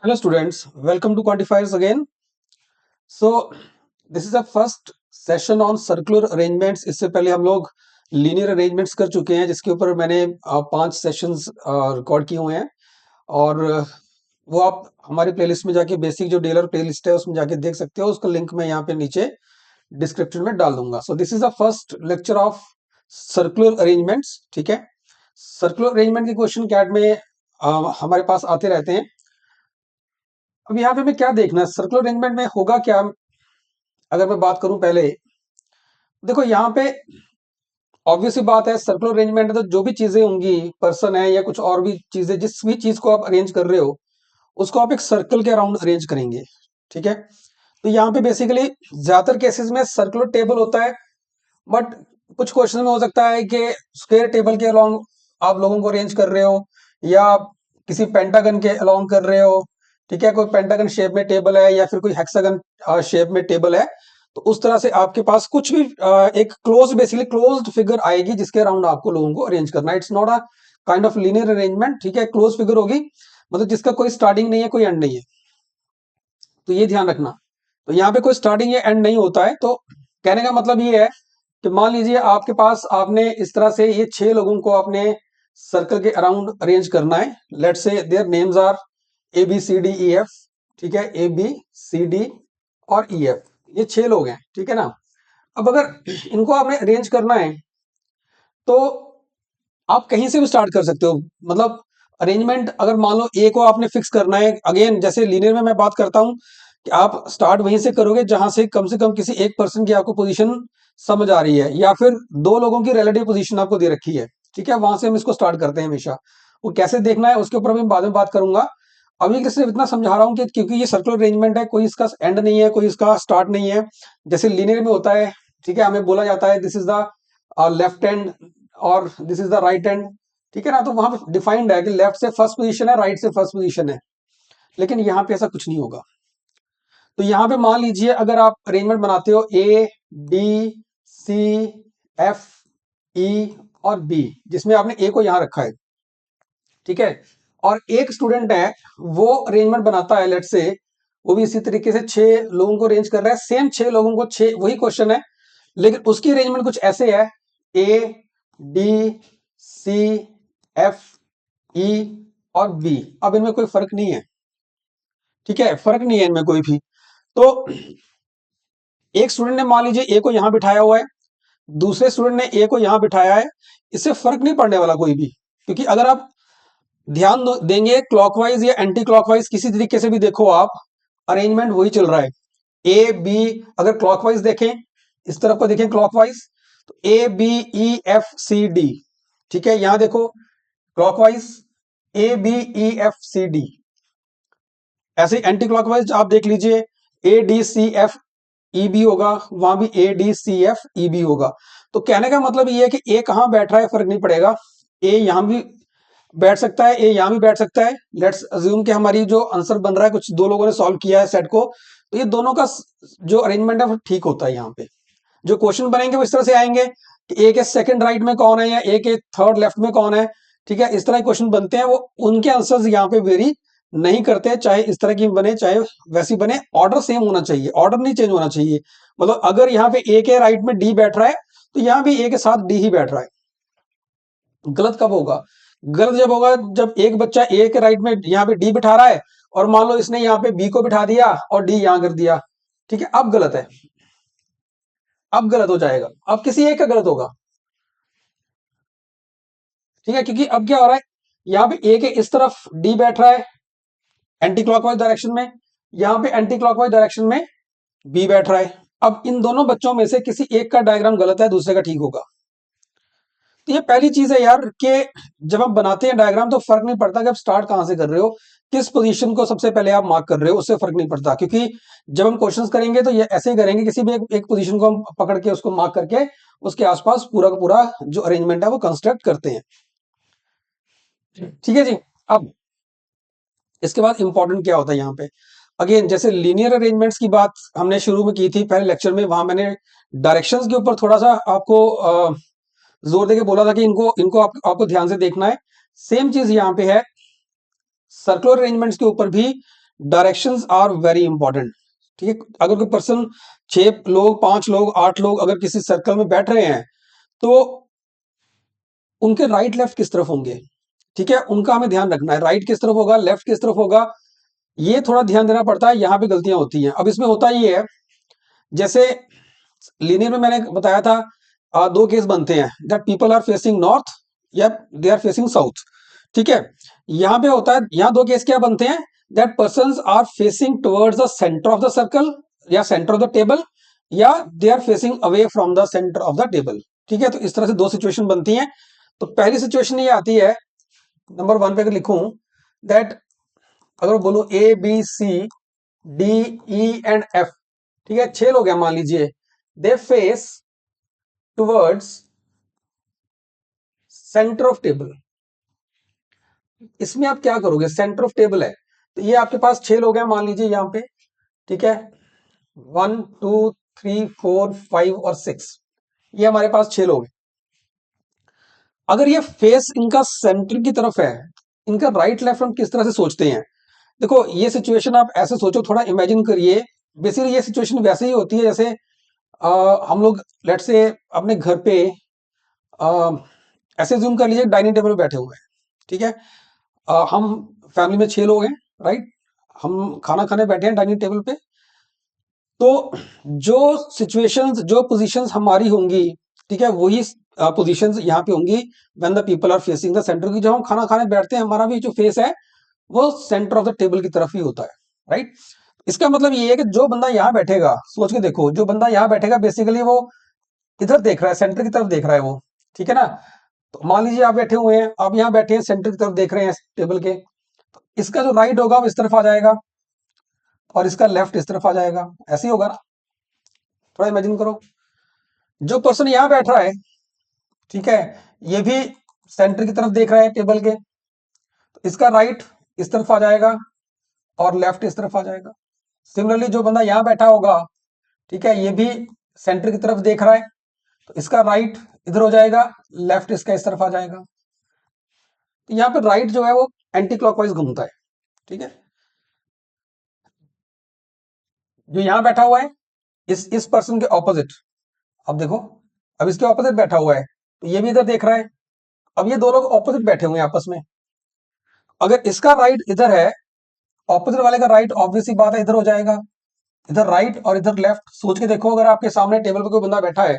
Hello students, welcome to Quantifiers again. So this is the first session on circular arrangements. इससे पहले हम लोग linear arrangements कर चुके हैं जिसके ऊपर मैंने 5 सेशंस रिकॉर्ड किए हुए हैं और वो आप हमारी प्लेलिस्ट में जाके बेसिक जो डेलर प्लेलिस्ट है उसमें जाके देख सकते हो। उसका लिंक मैं यहाँ पे नीचे डिस्क्रिप्शन में डाल दूंगा। So this is the first lecture of circular arrangements. ठीक है, सर्कुलर अरेंजमेंट के क्वेश्चन कैट में हमारे पास आते रहते हैं। अब यहाँ पे हमें क्या देखना है, सर्कुलर अरेंजमेंट में होगा क्या। अगर मैं बात करूं पहले, देखो यहाँ पे ऑब्वियस बात है, सर्कुलर अरेंजमेंट है तो जो भी चीजें होंगी, पर्सन है या कुछ और भी चीजें, जिस भी चीज को आप अरेंज कर रहे हो उसको आप एक सर्कल के अराउंड अरेंज करेंगे। ठीक है, तो यहाँ पे बेसिकली ज्यादातर केसेस में सर्कुलर टेबल होता है, बट कुछ क्वेश्चन में हो सकता है कि स्क्वायर टेबल के अलोंग आप लोगों को अरेंज कर रहे हो या किसी पेंटागन के अलोंग कर रहे हो। ठीक है, कोई पेंटागन शेप में टेबल है या फिर कोई हेक्सागन शेप में टेबल है, तो उस तरह से आपके पास कुछ भी एक क्लोज, बेसिकली क्लोज्ड फिगर आएगी जिसके अराउंड आपको लोगों को अरेंज करना है। It's not a kind of linear arrangement. ठीक है, क्लोज फिगर होगी, मतलब जिसका कोई स्टार्टिंग नहीं है कोई एंड नहीं है, तो ये ध्यान रखना। तो यहाँ पे कोई स्टार्टिंग या एंड नहीं होता है। तो कहने का मतलब ये है कि मान लीजिए आपके पास, आपने इस तरह से ये 6 लोगों को आपने सर्कल के अराउंड अरेंज करना है। Let's say their names are A B C D E F. ठीक है, ए बी सी डी और ई एफ, ये 6 लोग हैं। ठीक है ना। अब अगर इनको आपने अरेंज करना है तो आप कहीं से भी स्टार्ट कर सकते हो। मतलब अरेंजमेंट अगर मान लो ए को आपने फिक्स करना है, अगेन जैसे लीनियर में मैं बात करता हूं कि आप स्टार्ट वहीं से करोगे जहां से कम किसी एक पर्सन की आपको पोजीशन समझ आ रही है या फिर दो लोगों की रिलेटिव पोजीशन आपको दे रखी है। ठीक है, वहां से हम इसको स्टार्ट करते हैं हमेशा। वो कैसे देखना है उसके ऊपर मैं बाद में बात करूंगा। अभी के सिर्फ इतना समझा रहा हूँ कि क्योंकि ये सर्कुलर अरेंजमेंट है, कोई इसका एंड नहीं है, कोई इसका स्टार्ट नहीं है, जैसे लीनियर में होता है। ठीक है, हमें बोला जाता है this is the left hand और this is the right hand. ठीक है ना, तो वहां पे डिफाइंड है कि लेफ्ट से फर्स्ट पोजीशन है, राइट से फर्स्ट पोजीशन है, लेकिन यहाँ पे ऐसा कुछ नहीं होगा। तो यहाँ पे मान लीजिए अगर आप अरेंजमेंट बनाते हो ए डी सी एफ ई और बी, जिसमें आपने ए को यहां रखा है। ठीक है, और एक स्टूडेंट है वो अरेंजमेंट बनाता है, लेट से वो भी इसी तरीके से 6 लोगों को अरेंज कर रहा है, सेम 6 लोगों को, 6 वही क्वेश्चन है, लेकिन उसकी अरेंजमेंट कुछ ऐसे है, ए डी सी एफ ई और बी। अब इनमें कोई फर्क नहीं है। ठीक है, फर्क नहीं है इनमें कोई भी। तो एक स्टूडेंट ने मान लीजिए ए को यहां बिठाया हुआ है, दूसरे स्टूडेंट ने ए को यहां बिठाया है, इससे फर्क नहीं पड़ने वाला कोई भी। क्योंकि अगर आप ध्यान देंगे क्लॉकवाइज या एंटी क्लॉकवाइज किसी तरीके से भी देखो आप, अरेंजमेंट वही चल रहा है। ए बी, अगर क्लॉकवाइज देखें, इस तरफ को देखें क्लॉकवाइज, तो A B E F C D. ठीक है, यहां देखो clockwise A B E F C D. ऐसे एंटी क्लॉकवाइज आप देख लीजिए, A D C F E B होगा, वहां भी A D C F E B होगा। तो कहने का मतलब ये है कि ए कहां बैठ रहा है फर्क नहीं पड़ेगा, ए यहां भी बैठ सकता है, ए यहां भी बैठ सकता है। लेट्स अज्यूम कि हमारी जो आंसर बन रहा है, कुछ दो लोगों ने सॉल्व किया है सेट को, तो ये दोनों का जो अरेंजमेंट है वो ठीक होता है। यहाँ पे जो क्वेश्चन बनेंगे वो इस तरह से आएंगे कि ए के सेकंड राइट में कौन है या ए के थर्ड लेफ्ट में कौन है। ठीक है, इस तरह के क्वेश्चन बनते हैं, वो उनके आंसर्स यहाँ पे वेरी नहीं करते, चाहे इस तरह की बने चाहे वैसी बने, ऑर्डर सेम होना चाहिए, ऑर्डर नहीं चेंज होना चाहिए। मतलब अगर यहाँ पे ए के राइट में डी बैठ रहा है तो यहाँ भी ए के साथ डी ही बैठ रहा है। गलत कब होगा? गलत जब होगा जब एक बच्चा ए के राइट में यहाँ पे डी बिठा रहा है और मान लो इसने यहाँ पे बी को बिठा दिया और डी यहाँ कर दिया। ठीक है, अब गलत है, अब गलत हो जाएगा, अब किसी एक का गलत होगा। ठीक है, क्योंकि अब क्या हो रहा है, यहाँ पे ए के इस तरफ डी बैठ रहा है एंटी क्लॉकवाइज डायरेक्शन में, यहाँ पे एंटी क्लॉकवाइज डायरेक्शन में बी बैठ रहा है। अब इन दोनों बच्चों में से किसी एक का डायग्राम गलत है, दूसरे का ठीक होगा। तो ये पहली चीज है यार कि जब हम बनाते हैं डायग्राम तो फर्क नहीं पड़ता कि आप स्टार्ट कहां से कर रहे हो, किस पोजीशन को सबसे पहले आप मार्क कर रहे हो, उससे फर्क नहीं पड़ता। क्योंकि जब हम क्वेश्चंस करेंगे तो ये ऐसे ही करेंगे, किसी भी एक पोजीशन को हम पकड़ के उसको मार्क करके उसके आसपास पूरा का पूरा जो अरेंजमेंट है वो कंस्ट्रक्ट करते हैं। ठीक है जी। अब इसके बाद इंपॉर्टेंट क्या होता है यहाँ पे, अगेन जैसे लीनियर अरेंजमेंट्स की बात हमने शुरू में की थी पहले लेक्चर में, वहां मैंने डायरेक्शंस के ऊपर थोड़ा सा आपको जोर देके बोला था कि इनको इनको आपको ध्यान से देखना है। सेम चीज यहाँ पे है, सर्कुलर अरेंजमेंट्स के ऊपर भी डायरेक्शंस आर वेरी इंपॉर्टेंट। ठीक है, अगर कोई पर्सन 6 लोग 5 लोग 8 लोग अगर किसी सर्कल में बैठ रहे हैं तो उनके राइट लेफ्ट किस तरफ होंगे, ठीक है, उनका हमें ध्यान रखना है। राइट किस तरफ होगा, लेफ्ट किस तरफ होगा, ये थोड़ा ध्यान देना पड़ता है, यहाँ पे गलतियां होती हैं। अब इसमें होता ये है, जैसे लीनियर में मैंने बताया था, दो केस बनते हैं, that people are facing north या दे आर फेसिंग साउथ। ठीक है, यहाँ पे होता है, यहाँ दो केस क्या बनते हैं, that persons are facing towards the centre of the circle या सेंटर ऑफ द टेबल, या they are facing away from the centre of the table. ठीक है, तो इस तरह से दो सिचुएशन बनती हैं। तो पहली सिचुएशन ये आती है, नंबर 1 पे अगर लिखूं, दैट अगर बोलूं A B C D E and F, ठीक है, 6 लोग हैं मान लीजिए, they face towards centre of table. इसमें आप क्या करोगे, सेंटर ऑफ टेबल है, तो ये आपके पास 6 लोग हैं मान लीजिए यहाँ पे, ठीक है, 1 2 3 4 5 और 6, ये हमारे पास 6 लोग हैं। अगर ये फेस इनका सेंटर की तरफ है, इनका राइट लेफ्ट हम किस तरह से सोचते हैं, देखो ये सिचुएशन आप ऐसे सोचो, थोड़ा इमेजिन करिए। बेसिकली ये सिचुएशन वैसे ही होती है जैसे हम लोग लेट से अपने घर पे ऐसे जूम कर लीजिए, डाइनिंग टेबल पे बैठे हुए हैं, ठीक है, हम फैमिली में 6 लोग हैं, राइट, हम खाना खाने बैठे हैं डाइनिंग टेबल पे। तो जो सिचुएशंस जो पोजीशंस हमारी होंगी, ठीक है, वही पोजीशंस यहाँ पे होंगी when the people are facing the centre की। जब हम खाना खाने बैठते हैं हमारा भी जो फेस है वो सेंटर ऑफ द टेबल की तरफ ही होता है, राइट। इसका मतलब ये है कि जो बंदा यहाँ बैठेगा, सोच के देखो, जो बंदा यहाँ बैठेगा बेसिकली वो इधर देख रहा है, सेंटर की तरफ देख रहा है वो, ठीक है ना। तो मान लीजिए आप बैठे हुए हैं, आप यहाँ बैठे हैं, सेंटर की तरफ देख रहे हैं टेबल के, तो इसका जो राइट होगा वो इस तरफ आ जाएगा और इसका लेफ्ट इस तरफ आ जाएगा, ऐसे ही होगा ना। थोड़ा इमेजिन करो, जो पर्सन यहाँ बैठ रहा है, ठीक है, ये भी सेंटर की तरफ देख रहा है टेबल के, तो इसका राइट इस तरफ आ जाएगा और लेफ्ट इस तरफ आ जाएगा। सिमिलरली जो बंदा यहाँ बैठा होगा, ठीक है, ये भी सेंटर की तरफ देख रहा है, तो इसका राइट इधर हो जाएगा, लेफ्ट इसका इस तरफ आ जाएगा। तो यहाँ पे राइट जो है वो एंटी क्लॉकवाइज घूमता है, ठीक है। जो यहाँ बैठा हुआ है इस पर्सन के ऑपोजिट, अब देखो, अब इसके ऑपोजिट बैठा हुआ है, तो ये भी इधर देख रहा है। अब ये दो लोग ऑपोजिट बैठे हुए हैं आपस में, अगर इसका राइट इधर है, ऑपोजिट वाले का राइट ऑब्वियसली बात है इधर हो जाएगा, इधर राइट और इधर लेफ्ट। सोच के देखो, अगर आपके सामने टेबल पे कोई बंदा बैठा है,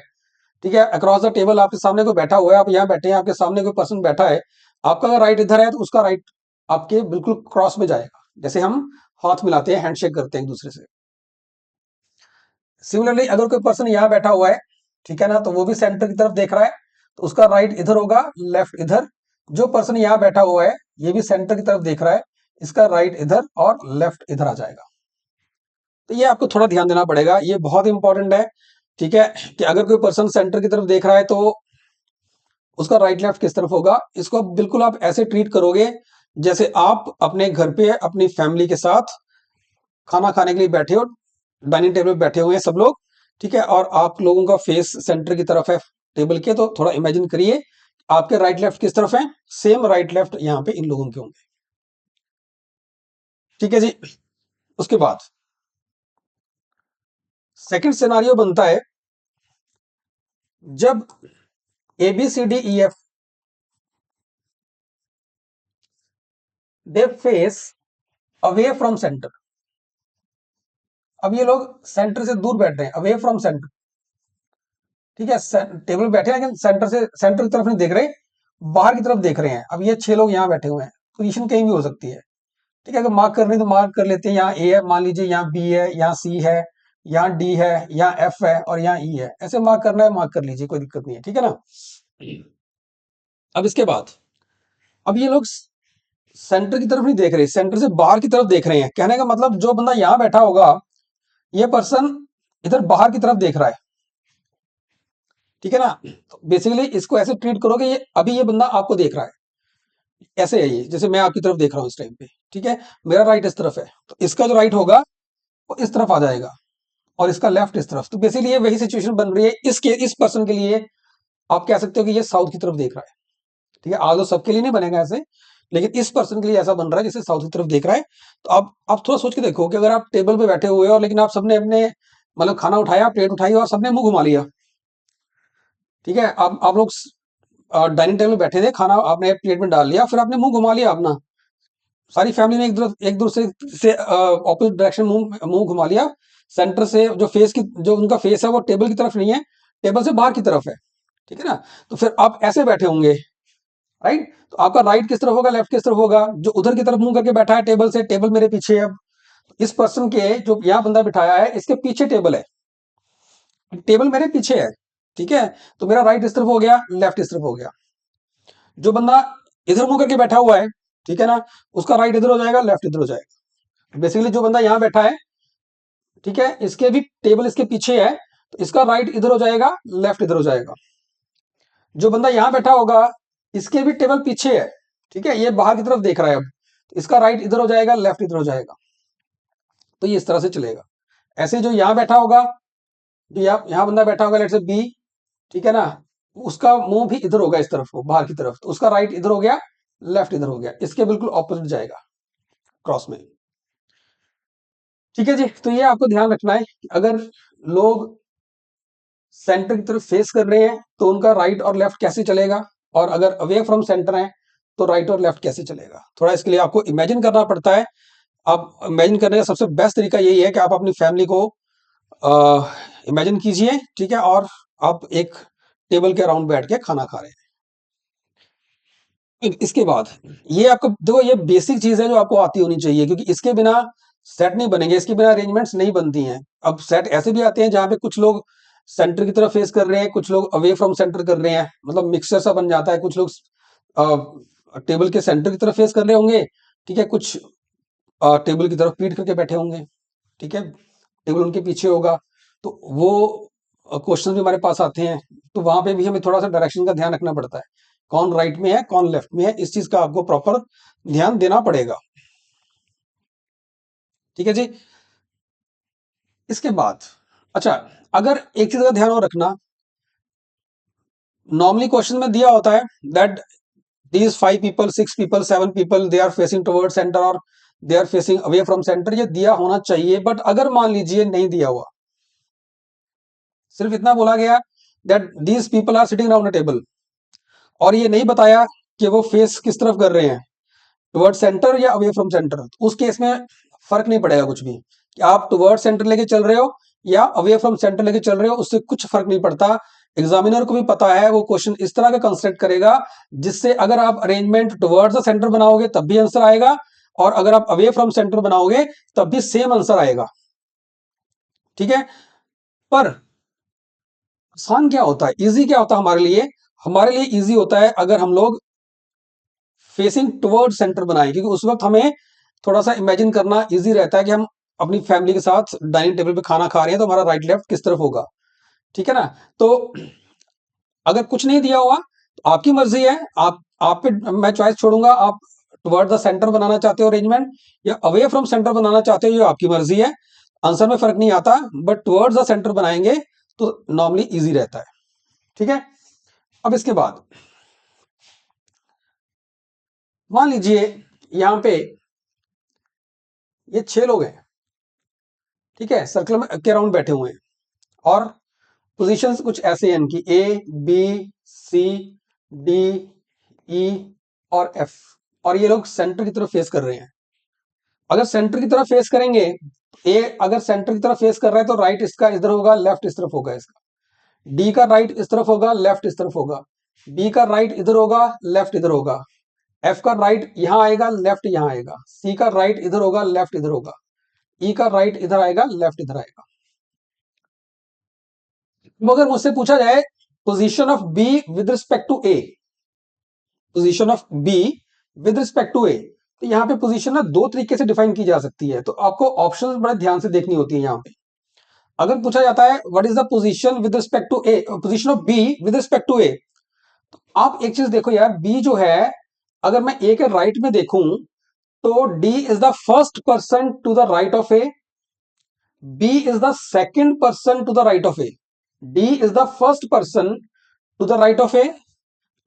ठीक है, अक्रॉस द टेबल आपके सामने कोई बैठा हुआ है, आप यहाँ बैठे हैं, आपके सामने कोई पर्सन बैठा है, आपका अगर राइट इधर है तो उसका राइट आपके बिल्कुल क्रॉस में जाएगा, जैसे हम हाथ मिलाते हैं, हैंडशेक करते हैं एक दूसरे से। सिमिलरली अगर कोई पर्सन यहाँ बैठा हुआ है, ठीक है ना, तो वो भी सेंटर की तरफ देख रहा है, तो उसका राइट इधर होगा, लेफ्ट इधर। जो पर्सन यहाँ बैठा हुआ है ये भी सेंटर की तरफ देख रहा है, इसका राइट इधर और लेफ्ट इधर आ जाएगा। तो ये आपको थोड़ा ध्यान देना पड़ेगा, ये बहुत इंपॉर्टेंट है, ठीक है, कि अगर कोई पर्सन सेंटर की तरफ देख रहा है तो उसका राइट लेफ्ट किस तरफ होगा। इसको बिल्कुल आप ऐसे ट्रीट करोगे जैसे आप अपने घर पे अपनी फैमिली के साथ खाना खाने के लिए बैठे हो, डाइनिंग टेबल पे बैठे हुए हैं सब लोग, ठीक है, और आप लोगों का फेस सेंटर की तरफ है टेबल के। तो थोड़ा इमेजिन करिए आपके राइट लेफ्ट किस तरफ है, सेम राइट लेफ्ट यहाँ पे इन लोगों के होंगे, ठीक है जी। उसके बाद सेकंड सिनारियो बनता है जब A B C D E F they face away from centre. अब ये लोग सेंटर से दूर बैठ रहे हैं, अवे फ्रॉम सेंटर, ठीक है, टेबल बैठे हैं लेकिन सेंटर की तरफ नहीं देख रहे, बाहर की तरफ देख रहे हैं। अब ये 6 लोग यहाँ बैठे हुए हैं, पोजीशन कहीं भी हो सकती है, ठीक है, अगर मार्क करनी तो मार्क कर लेते हैं। यहाँ ए है मान लीजिए, यहाँ बी है, यहाँ सी है, यहाँ डी है, यहाँ एफ है और यहाँ ई है, ऐसे मार्क करना है मार्क कर लीजिए, कोई दिक्कत नहीं है, ठीक है ना। अब इसके बाद अब ये लोग सेंटर की तरफ नहीं देख रहे, सेंटर से बाहर की तरफ देख रहे हैं। कहने का मतलब जो बंदा यहाँ बैठा होगा ये पर्सन इधर बाहर की तरफ देख रहा है, ठीक है ना। तो बेसिकली इसको ऐसे ट्रीट करो कि ये अभी ये बंदा आपको देख रहा है, ऐसे है ये, जैसे मैं आपकी तरफ देख रहा हूँ इस टाइम पे, ठीक है, मेरा राइट इस तरफ है, तो इसका जो राइट होगा वो इस तरफ आ जाएगा और इसका लेफ्ट इस तरफ। तो बेसिकली ये वही सिचुएशन बन रही है इस पर्सन के लिए। आप कह सकते हो कि ये साउथ की तरफ देख रहा है, ठीक है, आज सबके लिए नहीं बनेगा ऐसे, लेकिन इस पर्सन के लिए ऐसा बन रहा है जैसे साउथ की तरफ देख रहा है। तो आप थोड़ा सोच के देखो कि अगर आप टेबल पे बैठे हुए हो और लेकिन आप सबने अपने मतलब खाना उठाया, प्लेट उठाई और सबने मुंह घुमा लिया, ठीक है, आप लोग डाइनिंग टेबल पे बैठे थे, खाना आपने प्लेट में डाल लिया, फिर आपने मुंह घुमा लिया अपना, सारी फैमिली ने एक दूसरे से ऑपोजिट डायरेक्शन मुंह मुंह घुमा लिया। सेंटर से जो फेस की जो उनका फेस है वो टेबल की तरफ नहीं है, टेबल से बाहर की तरफ है, ठीक है ना। तो फिर आप ऐसे बैठे होंगे, राइट। तो आपका राइट किस तरफ होगा, लेफ्ट किस तरफ होगा? जो उधर की तरफ मुंह करके बैठा है टेबल से, टेबल मेरे पीछे है। अब इस पर्सन के जो यहाँ बंदा बिठाया है इसके पीछे टेबल है, टेबल मेरे पीछे है, ठीक है। तो मेरा राइट इस तरफ हो गया, लेफ्ट इस तरफ हो गया। जो बंदा इधर मुंह करके बैठा हुआ है, ठीक है ना, उसका राइट इधर हो जाएगा, लेफ्ट इधर हो जाएगा। बेसिकली जो बंदा यहाँ बैठा है, ठीक है, इसके भी टेबल इसके पीछे है, तो इसका राइट इधर हो जाएगा, लेफ्ट इधर हो जाएगा। जो बंदा यहाँ बैठा होगा इसके भी टेबल पीछे है, ठीक है, ये बाहर की तरफ देख रहा है। अब तो इसका राइट इधर हो जाएगा, लेफ्ट इधर हो जाएगा। तो ये इस तरह से चलेगा। ऐसे जो यहाँ बैठा होगा, जो यहाँ बंदा बैठा होगा, लेट्स से बी, ठीक है ना, उसका मुंह भी इधर होगा, इस तरफ को, बाहर की तरफ। तो उसका राइट इधर हो गया, लेफ्ट इधर हो गया, इसके बिल्कुल ऑपोजिट जाएगा, क्रॉस में। ठीक है जी। तो ये आपको ध्यान रखना है कि अगर लोग सेंटर की तरफ फेस कर रहे हैं तो उनका राइट और लेफ्ट कैसे चलेगा, और अगर अवे फ्रॉम सेंटर है तो राइट और लेफ्ट कैसे चलेगा। थोड़ा इसके लिए आपको इमेजिन करना पड़ता है। आप इमेजिन करने का सबसे बेस्ट तरीका यही है कि आप अपनी फैमिली को इमेजिन कीजिए, ठीक है, और आप एक टेबल के अराउंड बैठ के खाना खा रहे हैं। इसके बाद ये आपको देखो, ये बेसिक चीज है जो आपको आती होनी चाहिए, क्योंकि इसके बिना सेट नहीं बनेंगे, इसके बिना अरेंजमेंट्स नहीं बनती हैं। अब सेट ऐसे भी आते हैं जहां पे कुछ लोग सेंटर की तरफ फेस कर रहे हैं, कुछ लोग अवे फ्रॉम सेंटर कर रहे हैं, मतलब मिक्सचर सा बन जाता है। कुछ लोग टेबल के सेंटर की तरफ फेस कर रहे होंगे, ठीक है, कुछ टेबल की तरफ पीठ करके बैठे होंगे, ठीक है, टेबल उनके पीछे होगा। तो वो क्वेश्चन भी हमारे पास आते हैं, तो वहां पे भी हमें थोड़ा सा डायरेक्शन का ध्यान रखना पड़ता है, कौन राइट में है कौन लेफ्ट में है, इस चीज का आपको प्रॉपर ध्यान देना पड़ेगा। ठीक है जी। इसके बाद अच्छा, अगर एक चीज का ध्यान और रखना, नॉर्मली क्वेश्चन में दिया होता है that these 5 people 6 people 7 people they are facing towards center or they are facing away from center, ये दिया होना चाहिए। बट अगर मान लीजिए नहीं दिया हुआ, सिर्फ इतना बोला गया that these people are sitting around a table, और ये नहीं बताया कि वो फेस किस तरफ कर रहे हैं, टुवर्ड सेंटर या अवे फ्रॉम सेंटर, उस केस में फर्क नहीं पड़ेगा कुछ भी, कि आप टुवर्ड सेंटर लेके चल रहे हो या अवे फ्रॉम सेंटर लेके चल रहे हो, उससे कुछ फर्क नहीं पड़ता। एग्जामिनर को भी पता है, वो क्वेश्चन इस तरह का कंस्ट्रक्ट करेगा जिससे अगर आप अरेंजमेंट टुवर्ड्स द सेंटर बनाओगे तब भी आंसर आएगा, और अगर आप अवे फ्रॉम सेंटर बनाओगे तब भी सेम आंसर आएगा। ठीक है। पर आसान क्या होता है, इजी क्या होता है हमारे लिए? हमारे लिए इजी होता है अगर हम लोग फेसिंग टुवर्ड सेंटर बनाए, क्योंकि उस वक्त हमें थोड़ा सा इमेजिन करना इजी रहता है कि हम अपनी फैमिली के साथ डाइनिंग टेबल पे खाना खा रहे हैं, तो हमारा राइट लेफ्ट किस तरफ होगा। ठीक है ना। तो अगर कुछ नहीं दिया हुआ तो आपकी मर्जी है, आप पे मैं चॉइस छोड़ूंगा, आप टुवर्ड द सेंटर बनाना चाहते हो अरेंजमेंट या अवे फ्रॉम सेंटर बनाना चाहते हो, ये आपकी मर्जी है, आंसर में फर्क नहीं आता। बट टुवर्ड्स द सेंटर बनाएंगे तो नॉर्मली इजी रहता है। ठीक है। अब इसके बाद मान लीजिए यहां पे ये 6 लोग हैं, ठीक है, सर्कल में के राउंड बैठे हुए हैं, और पोजीशंस कुछ ऐसे हैं इनकी, ए बी सी डी ई और एफ, और ये लोग सेंटर की तरफ फेस कर रहे हैं। अगर सेंटर की तरफ फेस करेंगे, ए अगर सेंटर की तरफ फेस कर रहा है तो राइट इसका इधर होगा, लेफ्ट इस तरफ होगा इसका। डी का राइट इस तरफ होगा, लेफ्ट इस तरफ होगा। बी का राइट इधर होगा, लेफ्ट इधर होगा। एफ का राइट यहां आएगा, लेफ्ट यहां आएगा। सी का राइट इधर होगा, लेफ्ट इधर होगा। ई का राइट इधर आएगा, लेफ्ट इधर आएगा। अगर मुझसे पूछा जाए position of B with respect to A, position of B with respect to A, तो यहाँ पे पोजीशन ना दो तरीके से डिफाइन की जा सकती है, तो आपको ऑप्शंस बड़े ध्यान से देखनी होती है। यहाँ पे अगर पूछा जाता है what is the position with respect to A, position of B with respect to A, तो आप एक चीज देखो यार, बी जो है, अगर मैं ए के राइट में देखूं तो D is the first person to the right of A, B is the second person to the right of A. D is the first person to the right of A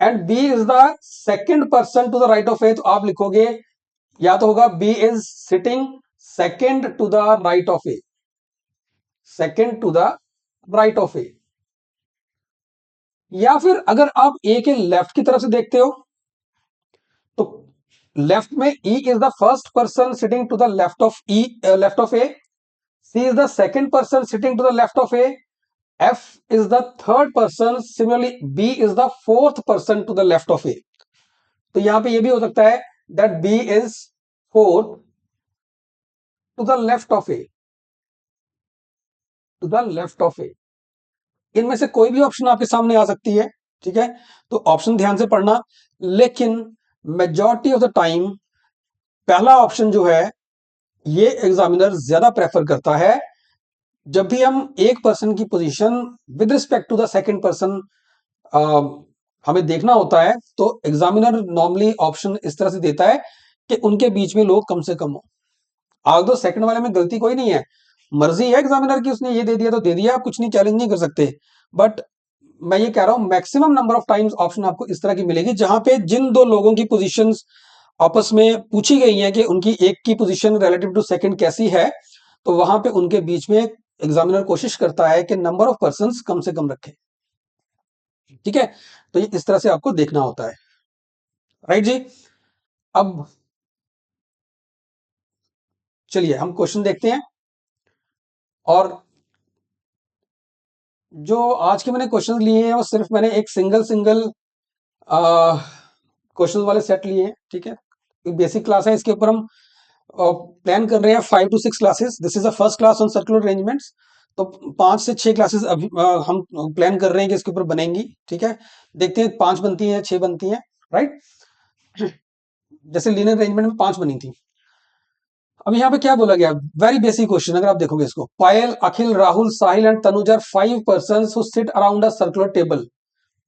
and B is the second person to the right of A, तो आप लिखोगे या तो होगा B is sitting second to the right of A, second to the right of A. या फिर अगर आप ए के लेफ्ट की तरफ से देखते हो तो लेफ्ट में E is the first person sitting to the left of E, left of A, C is the second person sitting to the left of A, F is the third person, similarly B is the fourth person to the left of A. तो यहां पे ये भी हो सकता है that B is fourth to the left of A, to the left of A. इनमें से कोई भी ऑप्शन आपके सामने आ सकती है, ठीक है, तो ऑप्शन ध्यान से पढ़ना। लेकिन मेजॉरिटी ऑफ द टाइम पहला ऑप्शन जो है ये एग्जामिनर ज्यादा प्रेफर करता है। जब भी हम एक पर्सन की position with respect to the second person हमें देखना होता है तो एग्जामिनर नॉर्मली ऑप्शन इस तरह से देता है कि उनके बीच में लोग कम से कम हो। आग दो सेकंड वाले में गलती कोई नहीं है, मर्जी है एग्जामिनर की, उसने ये दे दिया तो दे दिया, आप कुछ नहीं चैलेंज नहीं कर सकते। बट मैं ये कह रहा हूं maximum number of times option आपको इस तरह की मिलेगी जहां पे जिन दो लोगों की पोजीशंस आपस में पूछी गई है कि उनकी एक की पोजीशन रिलेटिव टू सेकंड कैसी है, तो वहां पे उनके बीच में एग्जामिनर कोशिश करता है कि नंबर ऑफ पर्संस कम से कम रखे। ठीक है, तो ये इस तरह से आपको देखना होता है, राइट जी। अब चलिए हम क्वेश्चन देखते हैं। और जो आज के मैंने क्वेश्चन लिए हैं वो सिर्फ मैंने एक सिंगल सिंगल क्वेश्चन वाले सेट लिए हैं, ठीक है। बेसिक क्लास है, इसके ऊपर हम प्लान कर रहे हैं 5 to 6 classes. This is the first class on circular arrangements. तो 5 से 6 क्लासेस अभी हम प्लान कर रहे हैं कि इसके ऊपर बनेंगी, ठीक है। देखते हैं 5 बनती हैं 6 बनती हैं, राइट। जैसे लीनियर अरेंजमेंट में 5 बनी थी। अब यहाँ पे क्या बोला गया, वेरी बेसिक क्वेश्चन, अगर आप देखोगे इसको, Payal, Akhil, Rahul, Sahil and Tanuj are 5 persons who sit around a circular table.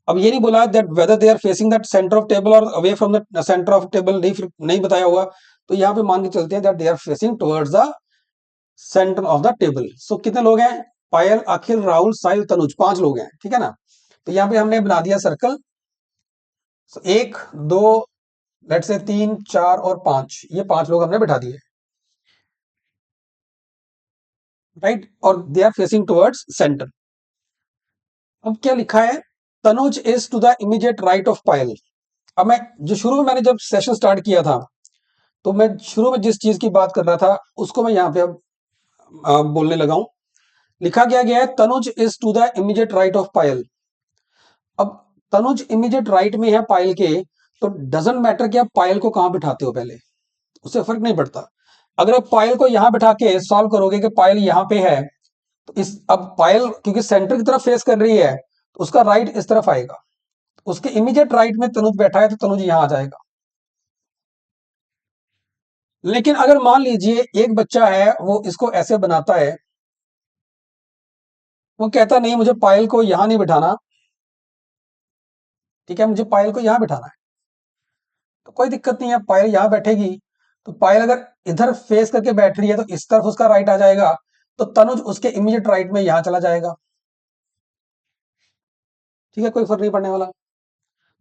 अब ये नहीं बोला that whether they are facing that center of table और away from the centre of table, नहीं बताया हुआ। तो यहाँ पे मान के चलते हैं that they are facing towards the centre of the table. So कितने लोग हैं, पायल, अखिल, राहुल, साहिल, तनुज, 5 लोग हैं, ठीक है ना। तो यहाँ पे हमने बना दिया सर्कल। so, 1 2 लेट से 3 4 और 5, ये 5 लोग हमने बैठा दिए, राइट, और they are facing towards center. अब क्या लिखा है, Tanuj is to the immediate right of Payal. अब मैं जो शुरू में मैंने जब सेशन स्टार्ट किया था तो मैं शुरू में जिस चीज की बात कर रहा था उसको मैं यहाँ पे अब बोलने लगा हूं। लिखा गया है Tanuj is to the immediate right of Payal. अब तनुज इमीडिएट राइट में है पायल के, तो डजंट मैटर कि आप पायल को कहां बिठाते हो, पहले उससे फर्क नहीं पड़ता। अगर आप पायल को यहां बिठा के सॉल्व करोगे कि पायल यहां पे है, तो इस अब पायल क्योंकि सेंटर की तरफ फेस कर रही है तो उसका राइट इस तरफ आएगा, उसके इमीडिएट राइट में तनुज बैठा है तो तनुज यहां आ जाएगा। लेकिन अगर मान लीजिए एक बच्चा है वो इसको ऐसे बनाता है, वो कहता नहीं मुझे पायल को यहां नहीं बिठाना, ठीक है, मुझे पायल को यहां बिठाना है, तो कोई दिक्कत नहीं है, पायल यहां बैठेगी। तो पायल अगर इधर फेस करके बैठ रही है तो इस तरफ उसका राइट आ जाएगा, तो तनुज उसके इमीडिएट राइट में यहां चला जाएगा, ठीक है, कोई फर्क नहीं पड़ने वाला।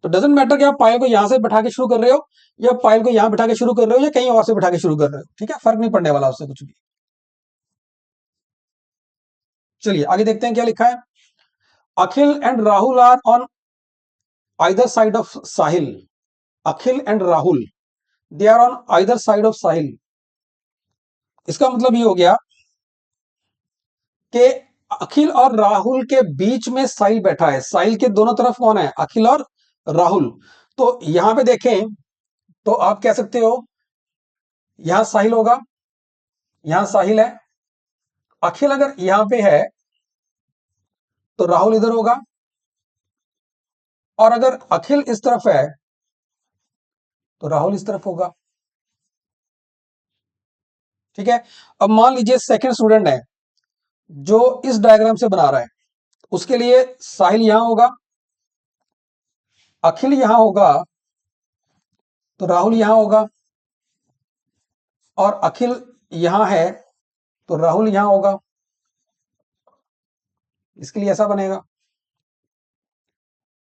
तो डजेंट मैटर कि आप पायल को यहां से बैठा के शुरू कर रहे हो या पायल को यहां बैठा के शुरू कर रहे हो या कहीं और से बैठा के शुरू कर रहे हो, ठीक है, फर्क नहीं पड़ने वाला उससे कुछ भी। चलिए आगे देखते हैं क्या लिखा है। Akhil and Rahul are on either side of Sahil. Akhil and Rahul they are on either side of Sahil. इसका मतलब ये हो गया कि अखिल और राहुल के बीच में साहिल बैठा है। साहिल के दोनों तरफ कौन है, अखिल और राहुल। तो यहां पे देखें तो आप कह सकते हो यहां साहिल होगा, यहां साहिल है, अखिल अगर यहां पे है तो राहुल इधर होगा, और अगर अखिल इस तरफ है तो राहुल इस तरफ होगा, ठीक है। अब मान लीजिए सेकंड स्टूडेंट है जो इस डायग्राम से बना रहा है, उसके लिए साहिल यहां होगा, अखिल यहां होगा, तो राहुल यहां होगा, और अखिल यहां है तो राहुल यहां होगा। इसके लिए ऐसा बनेगा,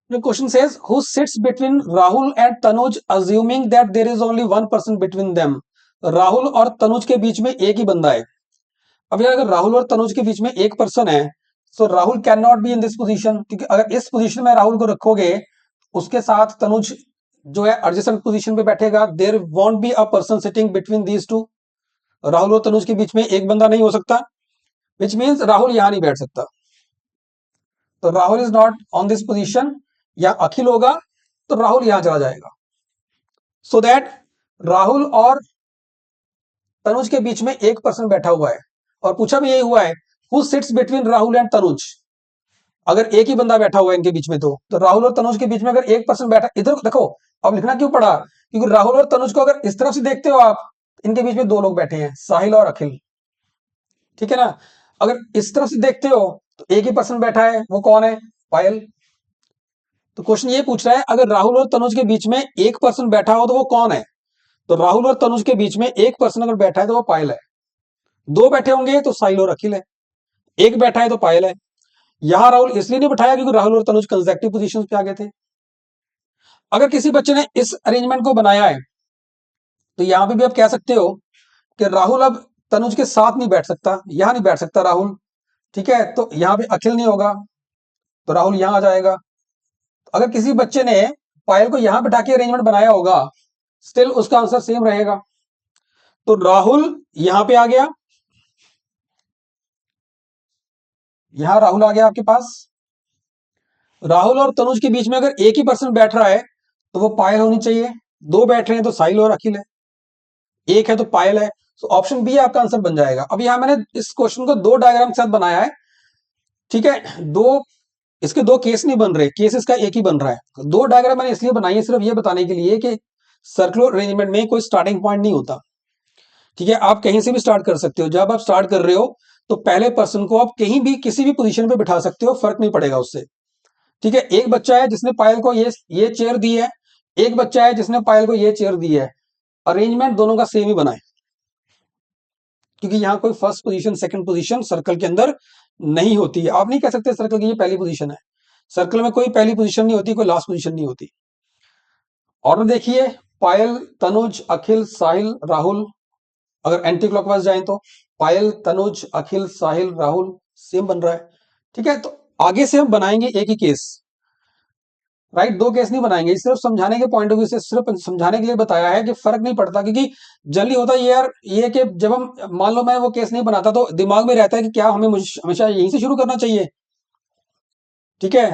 The question says, who sits between Rahul and Tanuj, assuming that there is only one person between them? Rahul और तनुज के बीच में एक ही बंदा है. अब यार अगर राहुल और तनुज के बीच में एक पर्सन है, तो Rahul can not be in this position, क्योंकि अगर इस पोजीशन में राहुल को रखोगे, उसके साथ तनुज जो है एडजेसेंट पोजीशन पे बैठेगा. There won't be a person sitting between these two. Rahul और तनुज के बीच में एक बंदा नहीं हो सकता, विच मीन्स राहुल यहां नहीं बैठ सकता. तो Rahul is not on this position. या अखिल होगा तो राहुल यहां चला जाएगा. सो दैट राहुल और तनुज के बीच में एक पर्सन बैठा हुआ है. और पूछा भी यही हुआ है, who sits between Rahul and Tanuj. अगर एक ही बंदा बैठा हुआ है इनके बीच में, तो राहुल और तनुज के बीच में अगर एक पर्सन बैठा, इधर देखो, अब लिखना क्यों पड़ा, क्योंकि राहुल और तनुज को अगर इस तरफ से देखते हो आप, इनके बीच में दो लोग बैठे हैं, साहिल और अखिल. ठीक है ना. अगर इस तरफ से देखते हो तो एक ही पर्सन बैठा है, वो कौन है? पायल. तो क्वेश्चन ये पूछ रहा है, अगर राहुल और तनुज के बीच में एक पर्सन बैठा हो तो वो कौन है? तो राहुल और तनुज के बीच में एक पर्सन अगर बैठा है तो वो पायल है. दो बैठे होंगे तो साहिल और अखिल है. एक बैठा है तो पायल है. यहां राहुल इसलिए नहीं बैठाया क्योंकि राहुल और तनुज कंसेक्टिव पोजीशन पे आ गए थे. अगर किसी बच्चे ने इस अरेंजमेंट को बनाया है, तो यहां पे भी आप कह सकते हो कि राहुल अब तनुज के साथ नहीं बैठ सकता, यहां नहीं बैठ सकता राहुल. ठीक है, तो यहां पे अखिल नहीं होगा, तो राहुल यहां आ जाएगा. अगर किसी बच्चे ने पायल को यहां बैठा के अरेंजमेंट बनाया होगा, स्टिल उसका आंसर सेम रहेगा. तो राहुल यहां पे आ गया, यहां राहुल आ गया आपके पास. राहुल और तनुज के बीच में अगर एक ही पर्सन बैठ रहा है तो वो पायल होनी चाहिए. दो बैठ रहे हैं तो साहिल और अखिल है. एक है तो पायल है. तो ऑप्शन बी आपका आंसर बन जाएगा. अब यहां मैंने इस क्वेश्चन को दो डायग्राम के साथ बनाया है. ठीक है, दो, इसके दो केस नहीं बन रहे, केस इसका एक ही बन रहा है. दो डायग्राम मैंने इसलिए बनाई है सिर्फ ये बताने के लिए कि सर्कुलर अरेंजमेंट में कोई स्टार्टिंग पॉइंट नहीं होता. ठीक है, आप कहीं से भी स्टार्ट कर सकते हो. जब आप स्टार्ट कर रहे हो तो पहले पर्सन को आप कहीं भी किसी भी पोजीशन पे बिठा सकते हो, फर्क नहीं पड़ेगा उससे. ठीक है, एक बच्चा है जिसने पायल को ये चेयर दी है, एक बच्चा है जिसने पायल को ये चेयर दी है. अरेंजमेंट दोनों का सेम ही बनाए, क्योंकि यहां कोई first position second position circle के अंदर नहीं होती है. आप नहीं कह सकते सर्कल की ये पहली पोजीशन है. सर्कल में कोई पहली पोजीशन नहीं होती, कोई लास्ट पोजीशन नहीं होती. ऑर्डर देखिए, पायल, तनुज, अखिल, साहिल, राहुल. अगर एंटी क्लॉकवाइज जाए तो पायल, तनुज, अखिल, साहिल, राहुल सेम बन रहा है. ठीक है, तो आगे से हम बनाएंगे एक ही केस. राइट, दो केस नहीं बनाएंगे. सिर्फ समझाने के पॉइंट ऑफ व्यू से, सिर्फ समझाने के लिए बताया है कि फर्क नहीं पड़ता. क्योंकि जनरली होता ये यार, ये कि जब हम मान लो मैं वो केस नहीं बनाता तो दिमाग में रहता है कि क्या हमें हमेशा यहीं से शुरू करना चाहिए. ठीक है,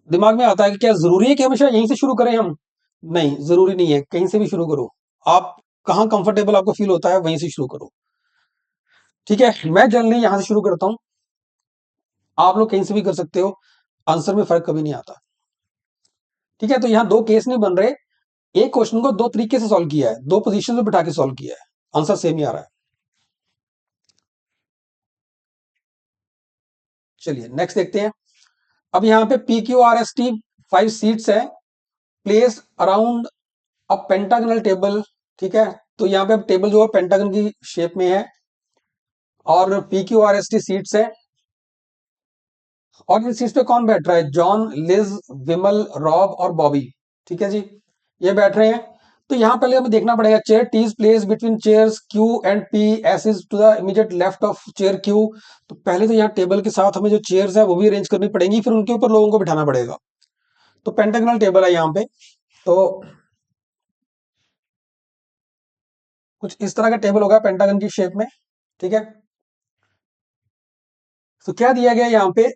दिमाग में आता है कि क्या जरूरी है कि हमेशा यहीं से शुरू करें हम? नहीं, जरूरी नहीं है, कहीं से भी शुरू करो. आप कहाँ कंफर्टेबल आपको फील होता है वहीं से शुरू करो. ठीक है, मैं जनरली यहां से शुरू करता हूं, आप लोग कहीं से भी कर सकते हो, आंसर में फर्क कभी नहीं आता. ठीक है, तो यहां दो केस नहीं बन रहे. एक क्वेश्चन को दो तरीके से सॉल्व किया है, दो पोजीशन में बिठा के सॉल्व किया है, आंसर सेम ही आ रहा है. चलिए नेक्स्ट देखते हैं. अब यहाँ पे P Q R S T 5 seats है, प्लेस अराउंड अ पेंटागनल टेबल. ठीक है, तो यहाँ पे टेबल जो है पेंटागन की शेप में है, और P Q R S T seats है. और इन सीट्स पे कौन बैठ रहा है? जॉन, लिज, विमल, रॉब और बॉबी. ठीक है जी, ये बैठ रहे हैं. तो यहां पहले हमें देखना पड़ेगा, chair T is place between chairs Q and P, S is to the immediate left of chair Q. तो पहले तो यहाँ टेबल के साथ हमें जो चेयर्स है वो भी अरेंज करनी पड़ेंगी, फिर उनके ऊपर लोगों को बिठाना पड़ेगा. तो पेंटागनल टेबल है यहाँ पे. तो कुछ इस तरह का टेबल होगा पेंटागन की शेप में. ठीक है, तो क्या दिया गया यहाँ पे?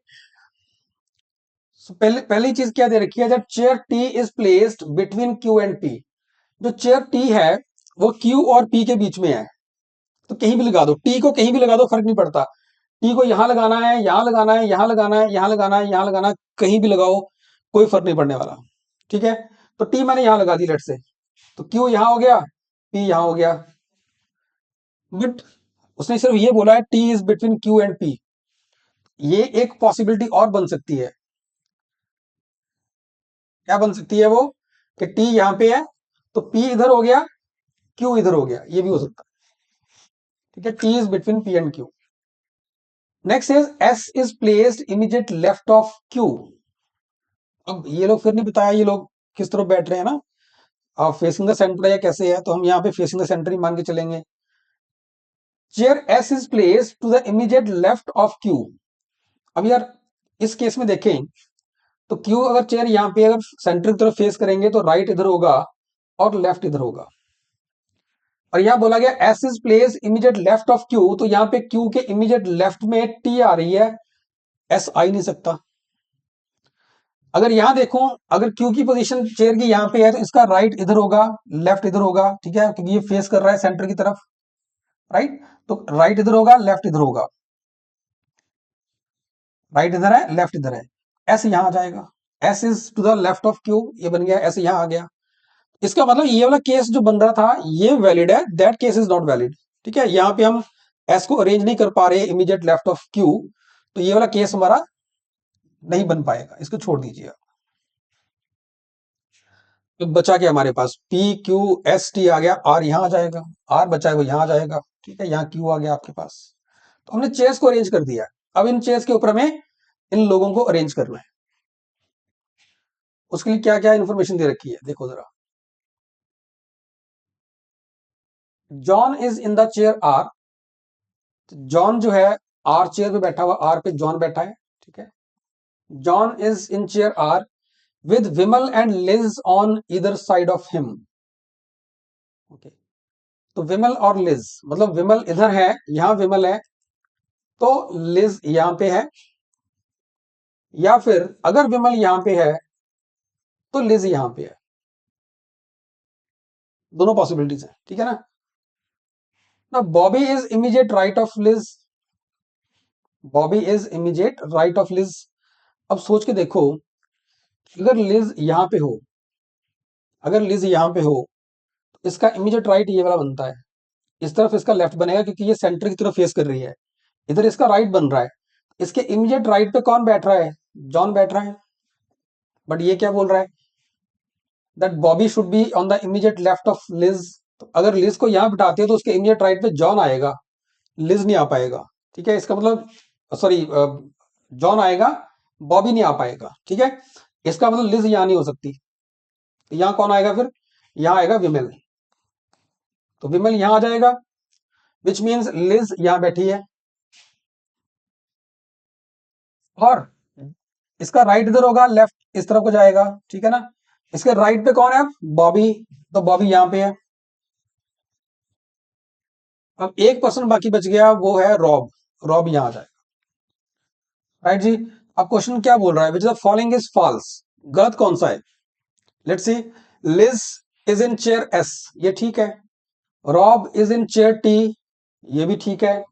पहली चीज क्या दे रखी है, जब chair T is placed between Q and P. जो चेयर टी है वो क्यू और पी के बीच में है. तो कहीं भी लगा दो, टी को कहीं भी लगा दो, फर्क नहीं पड़ता. टी को यहां लगाना है, यहां लगाना है, यहां लगाना है, यहां लगाना है, यहां लगाना है, कहीं भी लगाओ, कोई फर्क नहीं पड़ने वाला. ठीक है, तो टी मैंने यहां लगा दी लेट से, तो क्यू यहां हो गया, पी यहां हो गया. बट उसने सिर्फ ये बोला है T is between Q and P. ये एक पॉसिबिलिटी और बन सकती है. क्या बन सकती है वो? कि टी यहां पे है तो पी इधर हो गया, क्यू इधर हो गया, ये भी हो सकता है. ठीक है, T is between P and Q. Next is S is placed immediate left of Q. अब ये लोग फिर नहीं बताया ये लोग किस तरफ बैठ रहे हैं ना, आप फेसिंग द सेंटर या कैसे है, तो हम यहाँ पे फेसिंग द सेंटर ही मान के चलेंगे। Chair S is place to the immediate left of Q. अब यार इस केस में देखें तो क्यू अगर चेयर यहाँ पे अगर सेंटर की तरफ फेस करेंगे तो राइट इधर होगा और लेफ्ट इधर होगा। और यहां बोला गया S is place immediate left of Q, तो यहाँ पे क्यू के इमीडिएट लेफ्ट में टी आ रही है, एस आ ही नहीं सकता। अगर यहां देखो, अगर क्यू की पोजीशन चेयर की यहाँ पे है तो इसका राइट इधर होगा, लेफ्ट इधर होगा, ठीक है, क्योंकि ये फेस कर रहा है सेंटर की तरफ, राइट। तो राइट इधर होगा, लेफ्ट इधर होगा, राइट इधर है, लेफ्ट इधर है, एस यहां आ जाएगा। S is to the left of Q, ये बन गया, एस यहां आ गया। इसका मतलब ये वाला केस जो बन रहा था ये वैलिड है, that case is not valid. ठीक है, यहाँ पे हम एस को अरेंज नहीं कर पा रहे इमीडिएट लेफ्ट ऑफ क्यू, तो ये वाला केस हमारा नहीं बन पाएगा, इसको छोड़ दीजिए। तो बचा क्या हमारे पास, पी क्यू एस टी आ गया, आर यहां आ जाएगा, आर बचा है वो यहां आ जाएगा, ठीक है, यहाँ क्यू आ गया आपके पास। तो हमने चेयर्स को अरेंज कर दिया। अब इन चेयर्स के ऊपर हमें इन लोगों को अरेंज करना है। उसके लिए क्या क्या इंफॉर्मेशन दे रखी है देखो जरा। John is in the chair R, John जो है आर चेयर पे बैठा हुआ, आर पे जॉन बैठा है, ठीक है। John is in chair R with Vimal and Liz on either side of him. Okay, तो विमल और लिज, मतलब विमल इधर है, यहां विमल है, तो लिज यहां पे है, या फिर अगर विमल यहां पे है तो लिज यहां पे है। दोनों पॉसिबिलिटीज है, ठीक है ना। ना Bobby is immediate right of Liz, Bobby is immediate right of Liz. अब सोच के देखो, अगर लिज यहां पे हो, अगर लिज यहां पे हो तो इसका इमीडिएट राइट ये वाला बनता है, इस तरफ इसका लेफ्ट बनेगा क्योंकि ये सेंटर की तरफ फेस कर रही है, इधर इसका राइट बन रहा है। इसके इमीडिएट राइट पे कौन बैठ रहा है, जॉन बैठ रहा है। बट ये क्या बोल रहा है, that Bobby should be on the immediate left of Liz. तो अगर लिज को यहां बिठाते हो तो उसके इमीडिएट राइट पे जॉन आएगा, लिज नहीं आ पाएगा, ठीक है। इसका मतलब सॉरी, जॉन आएगा, बॉबी नहीं आ पाएगा, ठीक है। इसका मतलब लिज यहां नहीं हो सकती, तो यहां कौन आएगा फिर, यहां आएगा विमेल, तो विमेल यहां आ जाएगा, विच मीन्स लिज यहां बैठी है, और इसका राइट इधर होगा, लेफ्ट इस तरफ को जाएगा, ठीक है ना। इसके राइट पे कौन है, बॉबी, तो बॉबी यहां पे है। अब एक पर्सन बाकी बच गया, वो है रॉब, रॉब यहां आ जाएगा, राइट जी। अब क्वेश्चन क्या बोल रहा है, which the following is false, गलत कौन सा है। Let's see, Liz is in chair S, ये ठीक है। Rob is in chair T, ये भी ठीक है।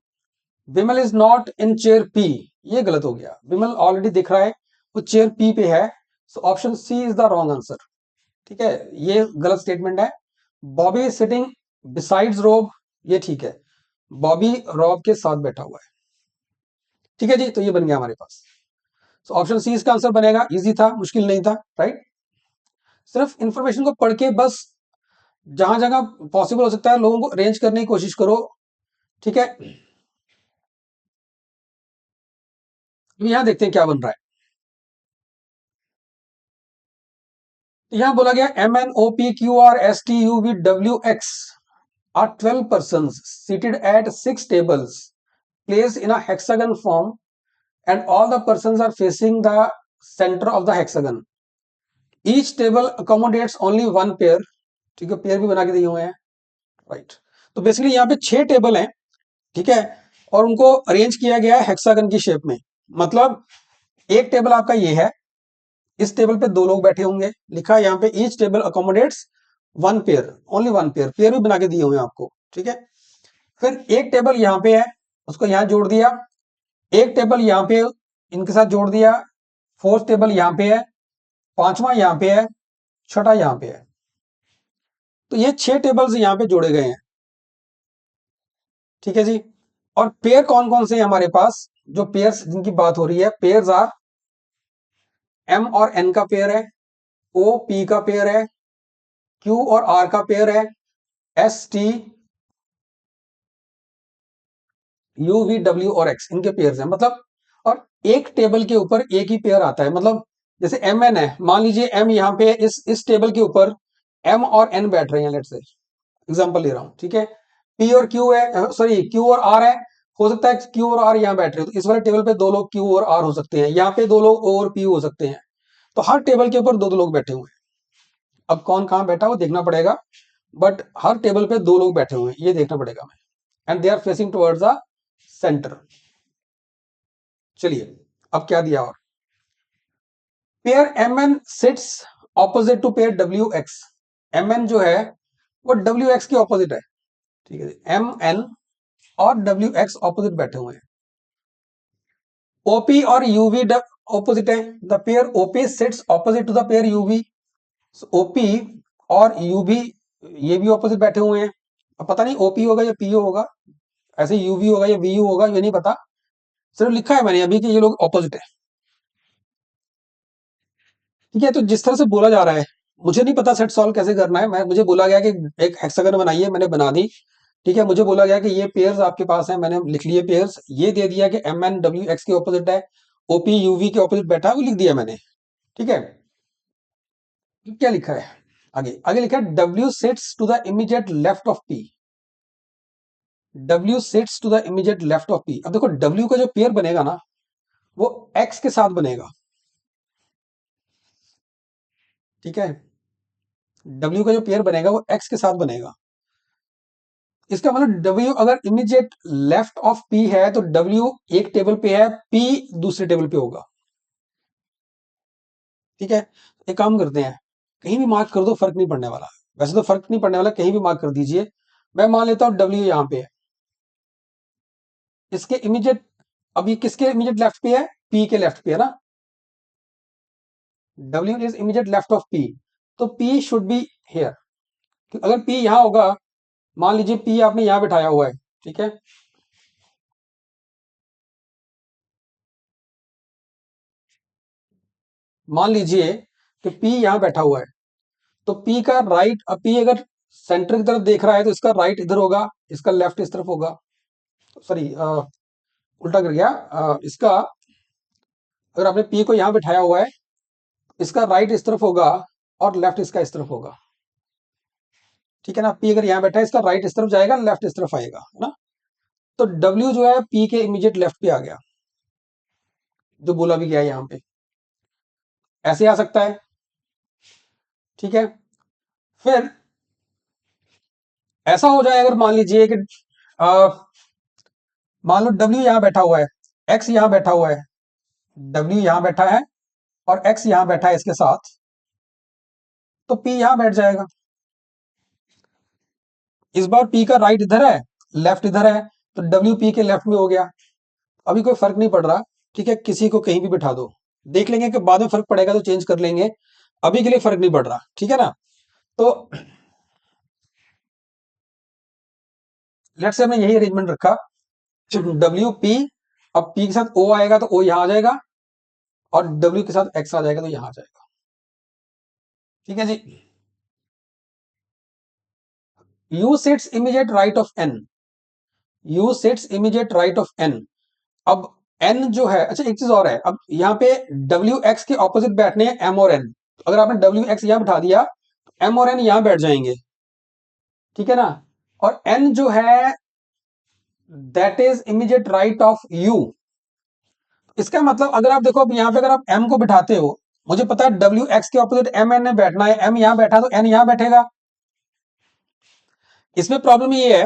Vimal is not in chair P, ये गलत हो गया, विमल ऑलरेडी दिख रहा है वो चेयर पी पे है, so option C is the wrong answer, ठीक है, ये गलत स्टेटमेंट है। Bobby is sitting besides Rob, ये ठीक है, बॉबी रॉब के साथ बैठा हुआ है, ठीक है जी। तो ये बन गया हमारे पास, सो ऑप्शन सी इसका आंसर बनेगा, इजी था, मुश्किल नहीं था, राइट। सिर्फ इंफॉर्मेशन को पढ़ के बस जहां जगह पॉसिबल हो सकता है लोगों को अरेंज करने की कोशिश करो, ठीक है। यहां देखते हैं क्या बन रहा है। यहां बोला गया M N O P Q R S T U V W X are 12 persons seated at 6 tables placed in a hexagon form and all the persons are facing the center of the hexagon. Each table accommodates only one pair, ठीक है, pair भी बना के दिए हुए हैं, right. तो basically यहाँ पे 6 टेबल हैं, ठीक है, और उनको अरेंज किया गया है हेक्सागन की शेप में। मतलब एक टेबल आपका ये है, इस टेबल पे दो लोग बैठे होंगे, लिखा है यहाँ पे each table accommodates one pair, only one pair, pair भी बना के दिए हुए हैं आपको, ठीक है। फिर एक टेबल यहाँ पे है, उसको यहाँ जोड़ दिया, एक टेबल यहाँ पे इनके साथ जोड़ दिया, फोर्थ टेबल यहाँ पे है, पांचवा यहाँ पे है, छठा यहाँ पे है। तो ये 6 टेबल्स यहाँ पे जोड़े गए हैं, ठीक है जी। और पेयर कौन कौन से हैं हमारे पास, जो पेयर्स जिनकी बात हो रही है, पेयर्स आर एम और एन का पेयर है, ओ पी का पेयर है, क्यू और आर का पेयर है, S T U V W और एक्स इनके पेयर्स हैं। मतलब और एक टेबल के ऊपर एक ही पेयर आता है, मतलब जैसे एम एन है, मान लीजिए एम यहाँ पे इस टेबल के ऊपर एम और एन बैठ रहे हैं, लेट्स से एग्जांपल ले रहा हूं, ठीक है। पी और क्यू है, सॉरी क्यू और आर है। हो सकता है क्यू और आर यहाँ बैठ रहे हो, तो इस वाले टेबल पे दो लोग क्यू और आर हो सकते हैं, यहाँ पे दो लोग ओ और पी हो सकते हैं। तो हर टेबल के ऊपर दो दो लोग बैठे हुए हैं। अब कौन कहाँ बैठा वो देखना पड़ेगा, बट हर टेबल पे दो लोग बैठे हुए हैं, ये देखना पड़ेगा हमें। And they are facing towards the centre. चलिए, अब क्या दिया, और pair M N sits opposite to pair W X. M N जो है वो डब्ल्यू एक्स के ऑपोजिट है, ठीक है। एम एन और डब्ल्यू एक्स ऑपोजिट बैठे हुए हैं। ओपी और यूवी ऑपोजिट है। The pair O P sits opposite to the pair U V. O P और यूवी ये भी ऑपोजिट बैठे हुए हैं। अब पता नहीं ओपी होगा या पीओ होगा, ऐसे यूवी होगा या वीयू होगा, ये नहीं पता। सिर्फ लिखा है मैंने अभी कि ये लोग ऑपोजिट है, ठीक है। तो जिस तरह से बोला जा रहा है, मुझे नहीं पता सेट सॉल्व कैसे करना है। मुझे बोला गया कि एक हेक्सागन बनाइए, मैंने बना दी, ठीक है। मुझे बोला गया कि ये पेयर्स आपके पास है, मैंने लिख लिए पेयर्स। ये दे दिया कि एम एन डब्ल्यू एक्स के ऑपोजिट है, ओपी यूवी के ऑपोजिट बैठा है, वो लिख दिया मैंने, ठीक है। क्या लिखा है आगे, आगे लिखा है W sits to the immediate left of P. W sits to the immediate left of P. अब देखो डब्ल्यू का जो पेयर बनेगा ना, वो एक्स के साथ बनेगा, ठीक है। डब्ल्यू का जो पेयर बनेगा वो एक्स के साथ बनेगा। इसका मतलब डब्ल्यू अगर इमीडिएट लेफ्ट ऑफ पी है तो डब्ल्यू एक टेबल पे है, पी दूसरे टेबल पे होगा, ठीक है। एक काम करते हैं, कहीं भी मार्क कर दो, फर्क नहीं पड़ने वाला। वैसे तो फर्क नहीं पड़ने वाला, कहीं भी मार्क कर दीजिए। मैं मान लेता हूं डब्ल्यू यहां पे है, इसके इमीडिएट, अभी किसके इमीडिएट लेफ्ट पे है, पी के लेफ्ट पे है ना। W is immediate left of P, तो पी शुड बी हेयर। अगर पी यहां होगा, मान लीजिए पी आपने यहां बिठाया हुआ है, ठीक है। मान लीजिए कि पी यहां बैठा हुआ है, तो पी का राइट, अब पी अगर सेंटर की तरफ देख रहा है तो इसका राइट इधर होगा, इसका लेफ्ट इस तरफ होगा। सॉरी, उल्टा कर गया। इसका, अगर आपने पी को यहां बिठाया हुआ है, इसका राइट इस तरफ होगा और लेफ्ट इसका इस तरफ होगा, ठीक है ना। पी अगर यहां बैठा है, इसका राइट इस तरफ जाएगा, लेफ्ट इस तरफ आएगा, है ना। तो डब्ल्यू जो है पी के इमीडिएट लेफ्ट पे आ गया, जो बोला भी गया है यहां पे, ऐसे आ सकता है, ठीक है। फिर ऐसा हो जाए, अगर मान लीजिए कि अ, मान लो डब्ल्यू यहां बैठा हुआ है, एक्स यहां बैठा हुआ है, डब्ल्यू यहां बैठा है और एक्स यहां बैठा है इसके साथ, तो पी यहां बैठ जाएगा। इस बार पी का राइट इधर है, लेफ्ट इधर है, तो डब्ल्यू पी के लेफ्ट में हो गया। अभी कोई फर्क नहीं पड़ रहा, ठीक है, किसी को कहीं भी बिठा दो, देख लेंगे कि बाद में फर्क पड़ेगा तो चेंज कर लेंगे, अभी के लिए फर्क नहीं पड़ रहा, ठीक है ना। तो लेट्स से हमने यही अरेंजमेंट रखा, डब्ल्यू पी, अब पी के साथ ओ आएगा तो ओ यहां आ जाएगा, और डब्ल्यू के साथ एक्स आ जाएगा तो यहां आ जाएगा, ठीक है जी। You sits immediate right of N, you sits immediate right of N. अब एन जो है, अच्छा एक चीज और है, अब यहाँ पे डब्ल्यू एक्स के ऑपोजिट बैठने हैं एम और एन। अगर आपने डब्ल्यू एक्स यहां बिठा दिया, एम और एन यहां बैठ जाएंगे, ठीक है ना। और एन जो है that is immediate right of you. इसका मतलब अगर आप देखो, अब यहाँ पे अगर आप एम को बिठाते हो, मुझे पता है डब्ल्यू एक्स के ऑपोजिट एम एन ने बैठना है, एम यहां बैठा तो एन यहां बैठेगा। इसमें प्रॉब्लम ये है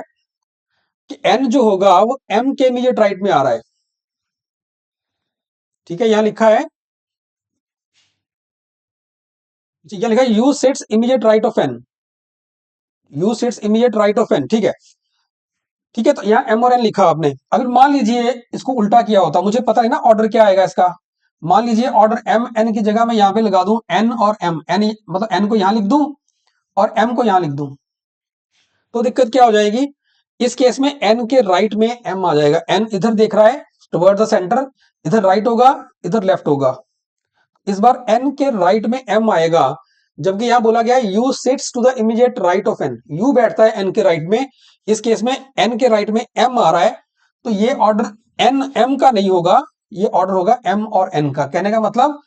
कि एन जो होगा वो एम के इमीडिएट राइट में आ रहा है, ठीक है। यहां लिखा है, यहां लिखा है U sits immediate right of N, you sits immediate right of N, ठीक है। ठीक है, तो यहाँ एम और एन लिखा आपने। अगर मान लीजिए इसको उल्टा किया होता, मुझे पता है ना ऑर्डर क्या आएगा इसका। मान लीजिए ऑर्डर एम एन की जगह मैं यहाँ पे लगा दूं एन और एम, एन मतलब एन को यहां लिख दूं और एम को यहां लिख दूं, तो दिक्कत क्या हो जाएगी। इस केस में एन के राइट में एम आ जाएगा, एन इधर देख रहा है टुवर्ड द सेंटर, इधर राइट होगा, इधर लेफ्ट होगा। इस बार एन के राइट में एम आएगा, जबकि यहां बोला गया है U sits to the immediate right of N, U बैठता है एन के राइट में। इस केस में एन के राइट में एम आ रहा है, तो ये ऑर्डर एन एम का नहीं होगा, ये ऑर्डर होगा एम और एन का। कहने का मतलब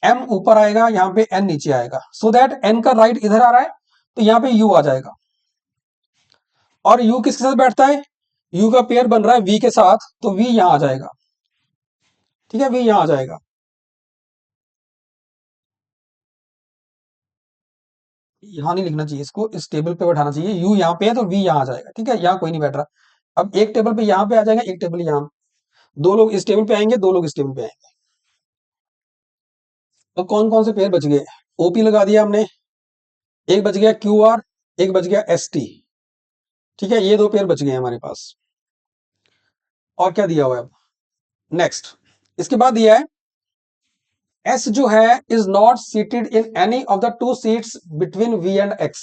एम ऊपर आएगा, यहाँ पे एन नीचे आएगा, सो दैट एन का राइट इधर आ रहा है तो यहाँ पे यू आ जाएगा। और यू किसके साथ बैठता है? यू का पेयर बन रहा है वी के साथ, तो वी यहां आ जाएगा। ठीक है, वी यहां आ जाएगा। यहां नहीं लिखना चाहिए, इसको इस टेबल पे बैठाना चाहिए। यू यहाँ पे है तो वी यहां आ जाएगा। ठीक है, यहाँ कोई नहीं बैठ रहा। अब एक टेबल पे यहाँ पे आ जाएगा, एक टेबल यहाँ। दो लोग इस टेबल पे आएंगे, दो लोग इस टेबल पे आएंगे। तो कौन कौन से पेयर बच गए? ओपी लगा दिया हमने, एक बच गया क्यू आर, एक बच गया एस टी। ठीक है, ये दो पेयर बच गए हमारे पास। और क्या दिया हुआ है अब? नेक्स्ट, इसके बाद दिया है एस जो है is not seated in any of the two seats between V and X.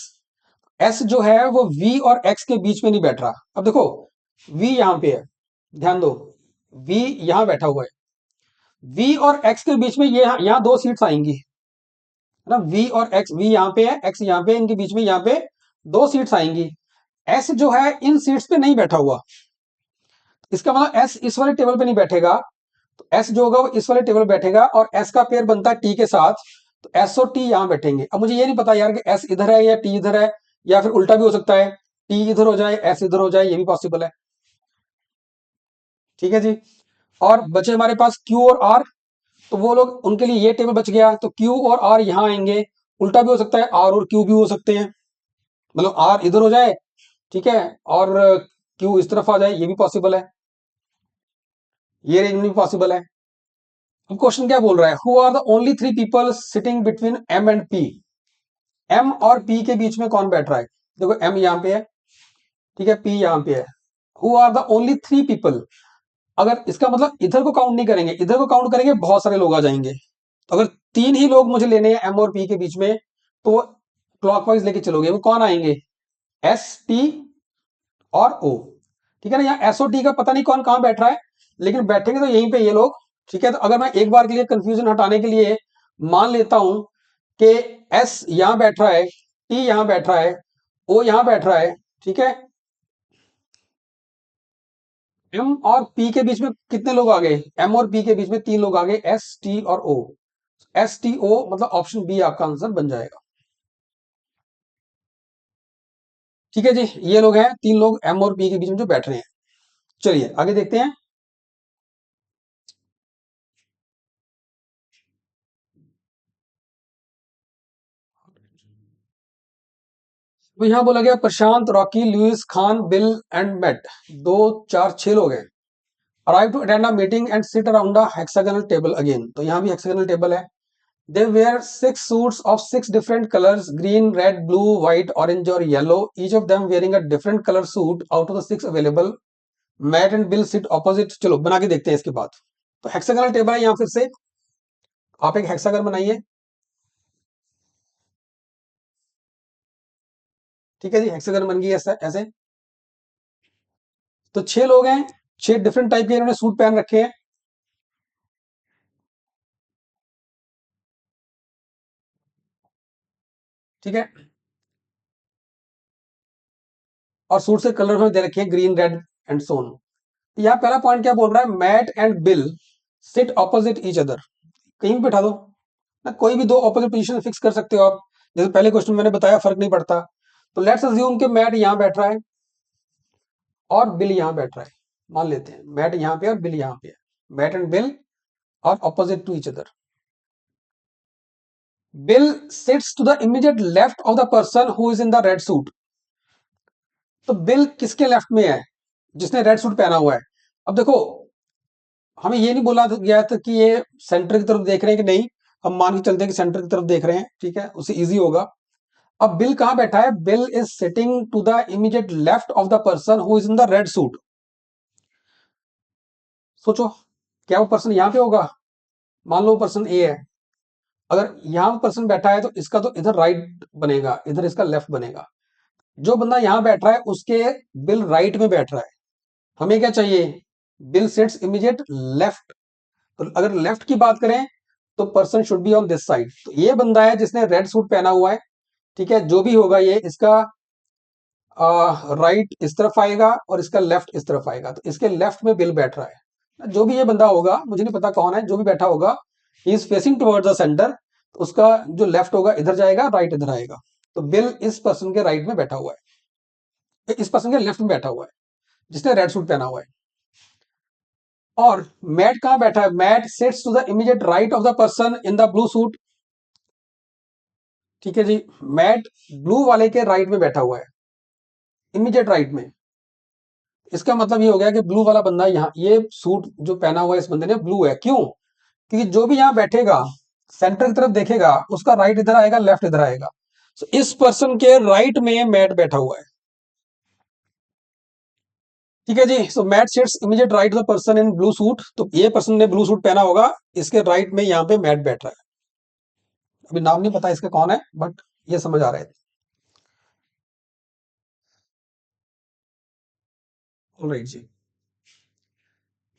S जो है वो वी और एक्स के बीच में नहीं बैठ रहा। अब देखो, वी यहां पे है, ध्यान दो, वी यहां बैठा हुआ है। वी और एक्स के बीच में ये यहां दो सीट्स आएंगी, है ना। वी और एक्स, वी यहां पे है, एक्स यहां पे, इनके बीच में यहां पे दो सीट्स आएंगी। एस जो है इन सीट्स पे नहीं बैठा हुआ। इसका मतलब एस इस वाले टेबल पे नहीं बैठेगा, तो एस जो होगा वो इस वाले टेबल बैठेगा, और एस का पेयर बनता है टी के साथ, तो एस और टी यहां बैठेंगे। अब मुझे ये नहीं पता यार कि एस इधर है या टी इधर है, या फिर उल्टा भी हो सकता है, टी इधर हो जाए एस इधर हो जाए, ये भी पॉसिबल है। ठीक है जी। और बचे हमारे पास क्यू और आर, तो वो लोग, उनके लिए ये टेबल बच गया, तो क्यू और आर यहां आएंगे। उल्टा भी हो सकता है, आर और क्यू भी हो सकते हैं, मतलब आर इधर हो जाए, ठीक है, और क्यू इस तरफ आ जाए, ये भी पॉसिबल है, ये रेंज में भी पॉसिबल है। अब क्वेश्चन क्या बोल रहा है? Who are the only three people sitting between M and P. M और पी के बीच में कौन बैठ रहा है? देखो एम यहां पे है, ठीक है, पी यहां पे है। Who are the only three people, अगर इसका मतलब इधर को काउंट नहीं करेंगे, इधर को काउंट करेंगे बहुत सारे लोग आ जाएंगे। तो अगर तीन ही लोग मुझे लेने हैं एम और पी के बीच में, तो क्लॉकवाइज लेके चलोगे, वो कौन आएंगे? एस टी और ओ। ठीक है ना, यहाँ एस और टी का पता नहीं कौन कहां बैठ रहा है, लेकिन बैठेंगे तो यहीं पे ये लोग। ठीक है, तो अगर मैं एक बार के लिए कंफ्यूजन हटाने के लिए मान लेता हूं कि एस यहां बैठ रहा है, टी यहां बैठ रहा है, ओ यहां बैठ रहा है, ठीक है, एम और पी के बीच में कितने लोग आ गए? एम और पी के बीच में तीन लोग आ गए, एस टी और ओ। एस टी ओ मतलब ऑप्शन बी आपका आंसर बन जाएगा। ठीक है जी, ये लोग हैं तीन लोग एम और पी के बीच में जो बैठ रहे हैं। चलिए आगे देखते हैं। तो यहां बोला गया Prashant, Rocky, Louis, Khan, Bill and Matt, दो चार छह लोग हैं, arrive to attend a meeting and sit around a hexagonal table again. तो यहाँ भी हेक्सागोनल टेबल है। They wear six suits of six different colors: green, red, blue, white, orange और yellow. Each of them wearing a different color suit out of the six available. Matt and Bill sit opposite. चलो बना के देखते हैं इसके बाद। तो hexagonal table है यहाँ फिर से, आप एक हेक्सागन बनाइए। ठीक है जी, हेक्सागन बन गई ऐसा ऐसे। तो छह लोग हैं, छह डिफरेंट टाइप के इन्होंने सूट पहन रखे हैं। ठीक है, और सूट से कलर में दे रखे हैं ग्रीन, रेड एंड सोन। यहाँ पहला पॉइंट क्या बोल रहा है? Matt and Bill sit opposite each other. कहीं भी बैठा दो ना, कोई भी दो ऑपोजिट पोजीशन फिक्स कर सकते हो आप, जैसे पहले क्वेश्चन मैंने बताया, फर्क नहीं पड़ता। तो लेट्स अज्यूम कि मैट यहां बैठ रहा है और बिल यहां बैठ रहा है। मान लेते हैं मैट यहां पे और बिल यहां पे है। Matt and Bill are opposite to each other. Bill sits to the immediate left of the person who is in the red suit. तो बिल किसके लेफ्ट में है? जिसने रेड सूट पहना हुआ है। अब देखो, हमें ये नहीं बोला गया था कि ये सेंटर की तरफ देख रहे हैं कि नहीं, हम मान के चलते हैं कि सेंटर की तरफ देख रहे हैं। ठीक है, उससे इजी होगा। अब बिल कहां बैठा है? Bill is sitting to the immediate left of the person who is in the red suit. सोचो, क्या वो पर्सन यहां पे होगा? मान लो पर्सन ए है, अगर यहां पर्सन बैठा है तो इसका तो इधर राइट बनेगा, इधर इसका लेफ्ट बनेगा। जो बंदा यहां बैठ रहा है उसके बिल राइट में बैठ रहा है। हमें क्या चाहिए? Bill sits immediate left. तो अगर लेफ्ट की बात करें तो person should be on this side. तो ये बंदा है जिसने रेड सूट पहना हुआ है। ठीक है, जो भी होगा ये इसका राइट इस तरफ आएगा और इसका लेफ्ट इस तरफ आएगा, तो इसके लेफ्ट में बिल बैठ रहा है। जो भी ये बंदा होगा, मुझे नहीं पता कौन है, जो भी बैठा होगा, he is facing towards the centre, तो उसका जो लेफ्ट होगा इधर जाएगा, राइट इधर आएगा। तो बिल इस पर्सन के राइट में बैठा हुआ है, इस पर्सन के लेफ्ट में बैठा हुआ है जिसने रेड सूट पहना हुआ है। और मैट कहां बैठा है? Matt sits to the immediate right of the person in the blue suit. ठीक है जी, मैट ब्लू वाले के राइट में बैठा हुआ है, इमीडिएट राइट में। इसका मतलब ये हो गया कि ब्लू वाला बंदा यहाँ, ये सूट जो पहना हुआ है इस बंदे ने ब्लू है। क्यों? क्योंकि जो भी यहाँ बैठेगा सेंटर की तरफ देखेगा, उसका राइट इधर आएगा, लेफ्ट इधर आएगा। सो इस पर्सन के राइट में मैट बैठा हुआ है। ठीक है जी, so Matt sits immediate right the person in blue suit. तो ये पर्सन ने ब्लू सूट पहना होगा, इसके राइट में यहाँ पे मैट बैठ रहा है। अभी नाम नहीं पता इसका कौन है, बट ये समझ आ रहा है। ऑलराइट जी,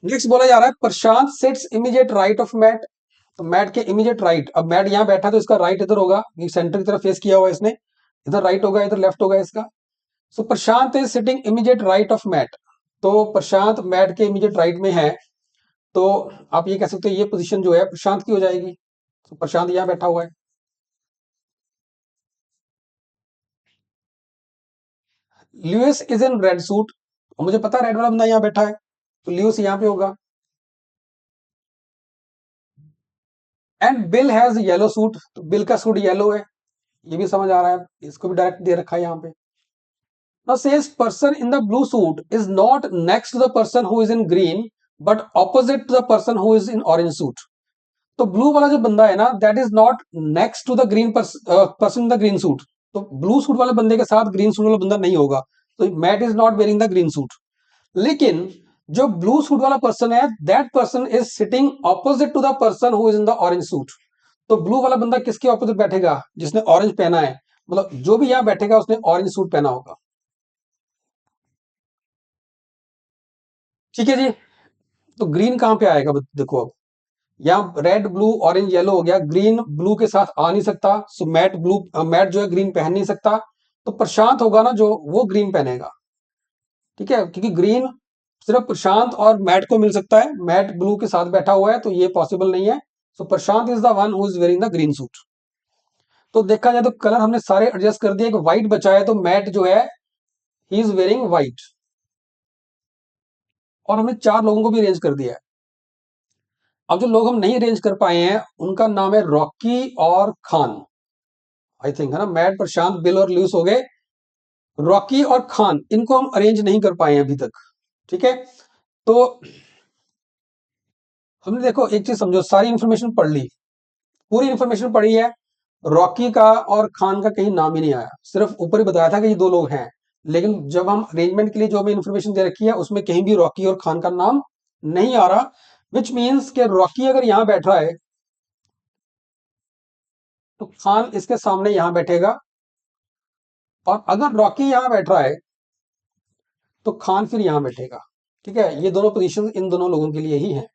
नेक्स्ट बोला जा रहा है Prashant sits immediate right of Matt. तो मैट के इमीडिएट राइट, अब मैट यहाँ बैठा तो इसका राइट इधर होगा, सेंटर की तरफ फेस किया हुआ है इसने, इधर राइट होगा, इधर लेफ्ट होगा इसका। So Prashant is sitting immediate right of Matt. तो प्रशांत मैट के इमीडिएट राइट में है, तो आप ये कह सकते हो ये पोजीशन जो है प्रशांत की हो जाएगी। तो प्रशांत यहाँ बैठा हुआ है। Lewis is in red suit, और मुझे पता है रेड वाला बंदा यहाँ बैठा है, तो ल्यूइस यहाँ पे होगा। And bill has yellow suit, तो बिल का सूट येलो है, ये भी समझ आ रहा है, इसको भी डायरेक्ट दे रखा है यहाँ पे। Now says person in the blue suit is not next to the person who is in green, but opposite to the person who is in orange suit. तो ब्लू वाला जो बंदा है ना, that is not next to the green person in the green suit. तो blue suit वाले बंदे के साथ ग्रीन सूट वाला बंदा नहीं होगा, तो Matt is not wearing the green suit. लेकिन जो ब्लू सूट वाला पर्सन है, that person is sitting opposite to the person who is in the orange suit. तो ब्लू वाला बंदा किसके ऑपोजिट बैठेगा? जिसने ऑरेंज पहना है, मतलब जो भी यहाँ बैठेगा उसने ऑरेंज सूट पहना होगा। ठीक है जी, तो ग्रीन कहां पे आएगा? देखो अब यहाँ रेड ब्लू ऑरेंज येलो हो गया, ग्रीन ब्लू के साथ आ नहीं सकता, सो मैट ब्लू, मैट जो है ग्रीन पहन नहीं सकता, तो प्रशांत होगा ना जो, वो ग्रीन पहनेगा। ठीक है, क्योंकि ग्रीन सिर्फ प्रशांत और मैट को मिल सकता है, मैट ब्लू के साथ बैठा हुआ है तो ये पॉसिबल नहीं है। So Prashant is the one who is wearing the green suit. तो देखा जाए तो कलर हमने सारे एडजस्ट कर दिए, व्हाइट बचा है, तो मैट जो है ही इज वेयरिंग व्हाइट। और हमने 4 लोगों को भी अरेंज कर दिया है। अब जो लोग हम नहीं अरेंज कर पाए हैं उनका नाम है रॉकी और खान। आई थिंक है ना, मैट प्रशांत बिल और लुइस हो गए, रॉकी और खान इनको हम अरेंज नहीं कर पाए हैं अभी तक। ठीक है, तो हमने देखो एक चीज समझो, सारी इंफॉर्मेशन पढ़ ली, पूरी इंफॉर्मेशन पढ़ी है, रॉकी का और खान का कहीं नाम ही नहीं आया, सिर्फ ऊपर ही बताया था कि ये 2 लोग हैं। लेकिन जब हम अरेंजमेंट के लिए जो हमें इंफॉर्मेशन दे रखी है उसमें कहीं भी रॉकी और खान का नाम नहीं आ रहा, विच मीन्स कि रॉकी अगर यहां बैठ रहा है तो खान इसके सामने यहां बैठेगा, और अगर रॉकी यहां बैठ रहा है तो खान फिर यहां बैठेगा। ठीक है, ये दोनों पोजीशन इन दोनों लोगों के लिए ही है।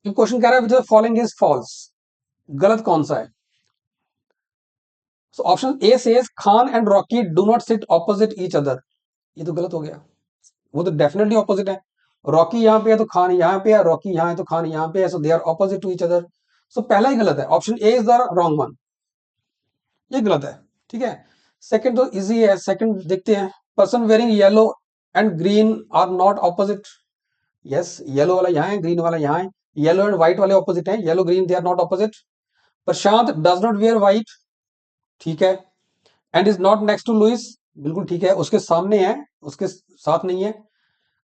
क्वेश्चन कह रहा है विच फॉलोइंग इज फॉल्स, गलत कौन सा है? So option A says Khan and Rocky do not sit opposite each other. ये तो गलत हो गया, वो तो डेफिनेटली ऑपोजिट है। रॉकी यहाँ पे है तो खान यहाँ पे है, रॉकी यहाँ है तो खान यहाँ पे है, so they are opposite to each other. So पहला ही गलत है, option A is the wrong one, ये गलत है। ठीक है, सेकंड तो इजी है, सेकंड देखते हैं। Person wearing yellow and green are not opposite. Yes, yellow वाला यहाँ है, ग्रीन वाला यहाँ है, येलो एंड व्हाइट वाले ऑपोजिट हैं, yellow green they are not opposite. Prashant does not wear white, ठीक है, and is not next to Luis, बिल्कुल ठीक है, उसके सामने है, उसके साथ नहीं है।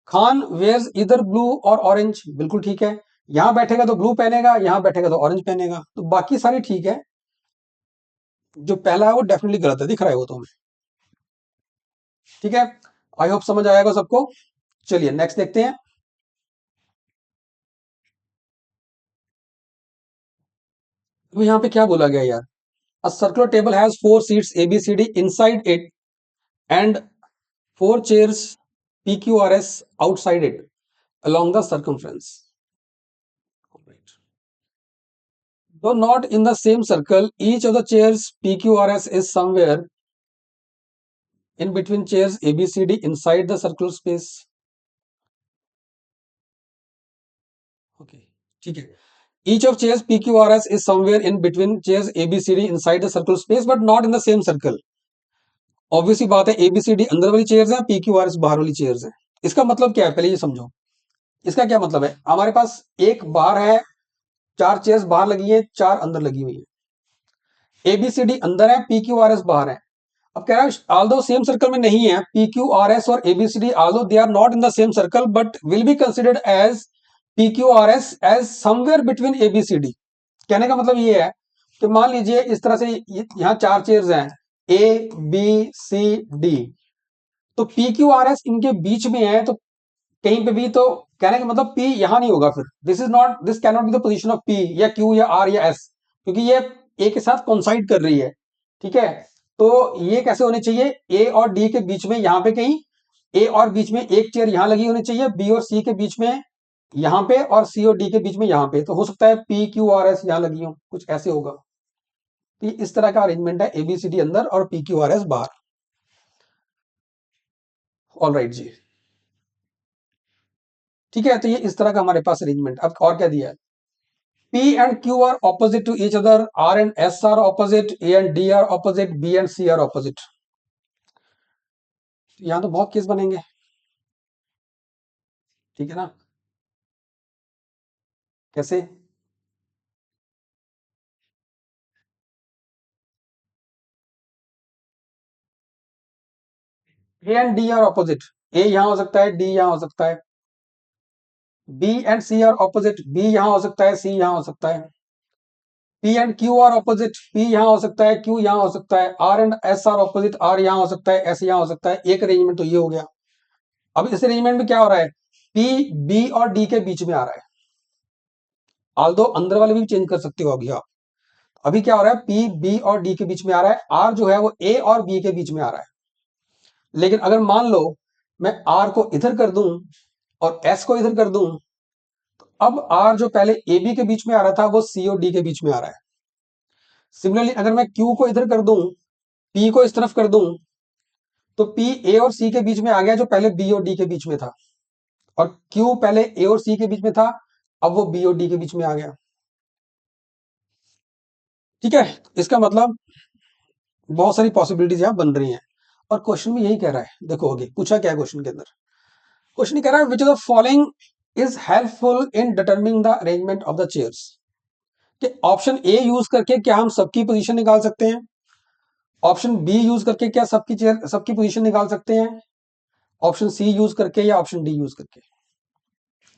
खान वेयर्स इधर ब्लू और ऑरेंज, बिल्कुल ठीक है, यहां बैठेगा तो ब्लू पहनेगा, यहां बैठेगा तो ऑरेंज पहनेगा, तो बाकी सारी ठीक है। जो पहला है वो डेफिनेटली गलत है, दिख रहा है वो तो हमें। ठीक है, आई होप समझ आएगा सबको। चलिए नेक्स्ट देखते हैं। तो यहाँ पे क्या बोला गया यार? A circular table has 4 seats A B C D inside it and 4 chairs P Q R S outside it along the circumference. Right. Though not in the same circle, each of the chairs PQRS is somewhere in between chairs ABCD inside the circular space. Okay. ठीक है, each of chairs PQRS is somewhere in between chairs ABCD inside the circle space but not in the same circle. Obviously बात है, ABCD अंदर वाली chairs हैं, PQRS बाहर वाली chairs हैं। इसका मतलब क्या है, पहले ये समझो। इसका क्या मतलब है, हमारे पास एक बाहर है, 4 चेयर्स बाहर लगी है, 4 अंदर लगी हुई है। ABCD अंदर है, PQRS बाहर है। अब कह रहा है ऑल्दो सेम सर्कल में नहीं है, PQRS और ABCD although they are not in the same circle but will be considered as PQRS as somewhere between ABCD। कहने का मतलब ये है कि मान लीजिए इस तरह से यहाँ 4 चेयर्स हैं, ABCD, तो PQRS इनके बीच में है, तो कहीं पे भी, तो कहने का मतलब P यहां नहीं होगा, फिर this can not be the position of P या Q या R या S, क्योंकि ये A के साथ कोइंसाइड कर रही है। ठीक है, तो ये कैसे होने चाहिए, A और D के बीच में यहां पे कहीं, A और बीच में एक चेयर यहां लगी होनी चाहिए, B और C के बीच में यहां पे, और C और D के बीच में यहां पे। तो हो सकता है PQRS यहां लगी हो, कुछ ऐसे होगा। तो इस तरह का अरेंजमेंट है, ABCD अंदर और PQRS बाहर। ऑल राइट जी, ठीक है, तो ये इस तरह का हमारे पास अरेंजमेंट। अब और क्या दिया है, P and Q are opposite to each other, R and S are opposite, A and D are opposite, B and C are opposite। यहां तो बहुत केस बनेंगे, ठीक है ना। कैसे, A and D are opposite, A यहां हो सकता है, D यहां हो सकता है। B and C are opposite, B यहां हो सकता है, C यहां हो सकता है। P and Q are opposite, P यहां हो सकता है, Q यहां हो सकता है। R and S are opposite, R यहां हो सकता है, S यहां हो सकता है। एक अरेंजमेंट तो ये हो गया। अब इस अरेंजमेंट में क्या हो रहा है, P B और D के बीच में आ रहा है, ऑल्दो अंदर वाले भी चेंज कर सकते हो अभी आप। अभी क्या हो रहा है, P B और D के बीच में आ रहा है, R जो है वो A और B के बीच में आ रहा है। लेकिन अगर मान लो मैं R को इधर कर दूं और S को इधर कर दूं, तो अब R जो पहले AB के बीच में आ रहा था वो C और D के बीच में आ रहा है। सिमिलरली अगर मैं Q को इधर कर दूं, P को इस तरफ कर दूं, तो P A और C के बीच में आ गया जो पहले B और D के बीच में था, और Q पहले A और C के बीच में था, अब वो B और D के बीच में आ गया। ठीक है, इसका मतलब बहुत सारी पॉसिबिलिटीज यहां बन रही हैं, और क्वेश्चन में यही कह रहा है। देखो आगे पूछा क्या है क्वेश्चन के अंदर, क्वेश्चन कह रहा है which of the following is helpful in determining the arrangement of the chairs. कि ऑप्शन ए यूज करके क्या हम सबकी पोजीशन निकाल सकते हैं, ऑप्शन बी यूज करके क्या सबकी पोजीशन निकाल सकते हैं, ऑप्शन सी यूज करके या ऑप्शन डी यूज करके।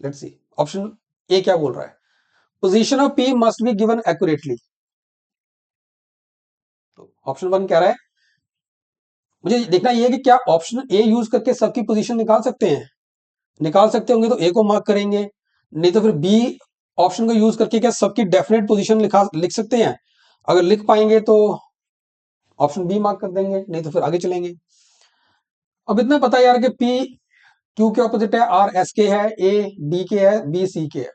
लेट्स सी, ऑप्शन ए क्या बोल रहा है, position of P must be given accurately. तो ऑप्शन वन कह रहा है, मुझे देखना ये है कि क्या ऑप्शन ए यूज करके सबकी पोजीशन निकाल सकते हैं। निकाल सकते होंगे तो ए को मार्क करेंगे, नहीं तो फिर बी ऑप्शन को यूज करके क्या सबकी डेफिनेट पोजीशन लिख सकते हैं। अगर लिख पाएंगे तो ऑप्शन बी मार्क कर देंगे, नहीं तो फिर आगे चलेंगे। अब इतना पता है यार कि पी क्यू के ऑपोजिट है, आर एस के है, ए डी के है, बी सी के है।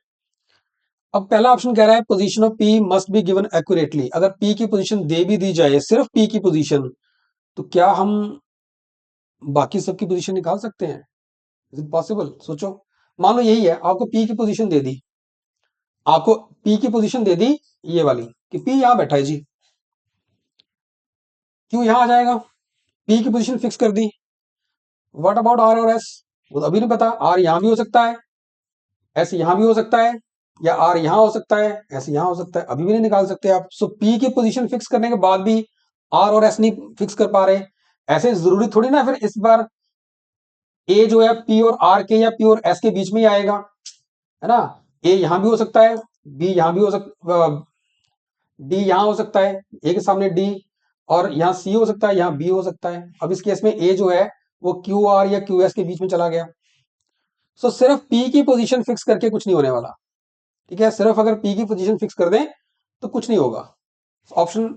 अब पहला ऑप्शन कह रहा है position of P must be given accurately. अगर पी की पोजीशन दे भी दी जाए, सिर्फ पी की पोजीशन, तो क्या हम बाकी सबकी पोजीशन निकाल सकते हैं, इज इट पॉसिबल। सोचो, मान लो यही है, आपको पी की पोजीशन दे दी, आपको पी की पोजीशन दे दी ये वाली, कि पी यहां बैठा है जी, क्यू यहां आ जाएगा, पी की पोजीशन फिक्स कर दी। व्हाट अबाउट आर और एस, वो तो अभी नहीं पता, आर यहां भी हो सकता है, एस यहां भी हो सकता है, या आर यहां हो सकता है, एस यहां हो सकता है, अभी भी नहीं निकाल सकते आप। सो पी की पोजीशन फिक्स करने के बाद भी आर और एस नहीं फिक्स कर पा रहे, ऐसे जरूरी थोड़ी ना फिर इस बार ए जो है पी और आर के या पी और एस के बीच में ही आएगा, है ना। ए यहां भी हो सकता है, बी यहां भी हो सकता, डी यहां हो सकता है, ए के सामने डी, और यहाँ सी हो सकता है, यहाँ बी हो सकता है। अब इस केस में ए जो है वो क्यू आर या क्यू एस के बीच में चला गया। सो सिर्फ पी की पोजीशन फिक्स करके कुछ नहीं होने वाला, ठीक है। सिर्फ अगर पी की पोजीशन फिक्स कर दें तो कुछ नहीं होगा। ऑप्शन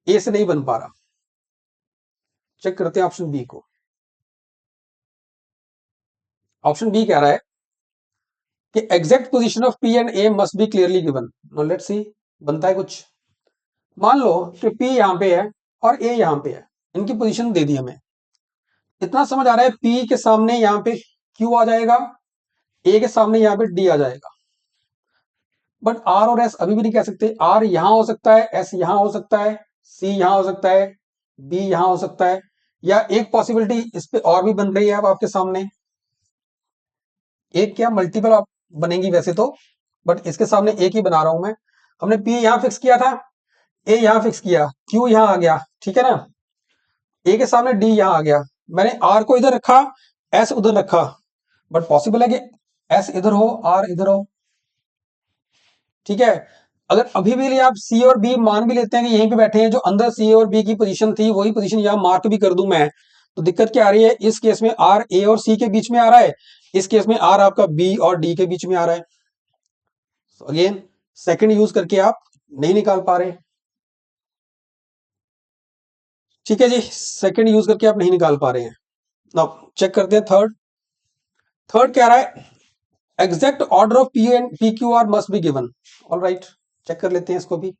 ए से नहीं बन पा रहा, चेक करते हैं ऑप्शन बी को। ऑप्शन बी कह रहा है कि exact position of P and A must be clearly given. Now let's see, बनता है कुछ। मान लो कि पी यहां पे है और ए यहां पे है, इनकी पोजीशन दे दी हमें। इतना समझ आ रहा है, पी के सामने यहां पे क्यू आ जाएगा, ए के सामने यहां पे डी आ जाएगा। बट आर और एस अभी भी नहीं कह सकते। आर यहां हो सकता है, एस यहां हो सकता है, सी यहां हो सकता है, बी यहां हो सकता है, या एक पॉसिबिलिटी इस पे और भी बन रही है अब आपके सामने। एक क्या मल्टीपल आप बनेंगी वैसे तो, बट इसके सामने एक ही बना रहा हूं मैं। हमने पी यहां फिक्स किया था, ए यहां फिक्स किया, क्यू यहां आ गया, ठीक है ना। ए के सामने डी यहां आ गया, मैंने आर को इधर रखा, एस उधर रखा, बट पॉसिबल है कि एस इधर हो, आर इधर हो, ठीक है। अगर अभी भी लिए आप सी और बी मान भी लेते हैं कि यहीं पे बैठे हैं, जो अंदर सी और बी की पोजीशन थी वही पोजीशन यहां मार्क भी कर दूं मैं, तो दिक्कत क्या आ रही है, इस केस में आर ए और सी के बीच में आ रहा है, इस केस में आर आपका बी और डी के बीच में आ रहा है। अगेन सेकंड यूज करके आप नहीं निकाल पा रहे, ठीक है जी, सेकंड यूज करके आप नहीं निकाल पा रहे हैं। नाउ चेक करते हैं थर्ड। थर्ड कह रहा है exact order of P and P Q R must be given. All right, check कर लेते हैं इसको भी।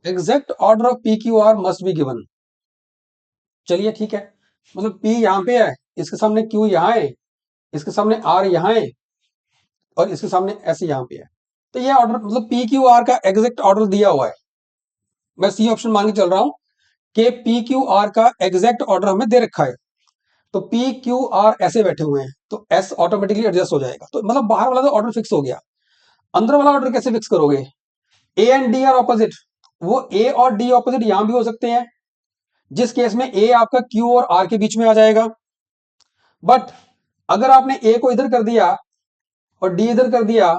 Exact order of P Q R must be given. चलिए ठीक है, मतलब P यहां पे है, इसके सामने Q यहां है, इसके सामने R यहां है, और इसके सामने S यहां पे है। तो ये ऑर्डर मतलब P Q R का एग्जैक्ट ऑर्डर दिया हुआ है। मैं सी ऑप्शन मान के चल रहा हूं कि P Q R का एग्जैक्ट ऑर्डर हमें दे रखा है। तो P Q R ऐसे बैठे हुए हैं, तो S ऑटोमेटिकली एडजस्ट हो जाएगा। तो मतलब बाहर वाला तो ऑर्डर फिक्स हो गया, अंदर वाला ऑर्डर कैसे फिक्स करोगे? A and D are opposite, वो A और D ऑपोजिट यहां भी हो सकते हैं, जिस केस में A आपका Q और R के बीच में आ जाएगा। बट अगर आपने ए को इधर कर दिया और डी इधर कर दिया,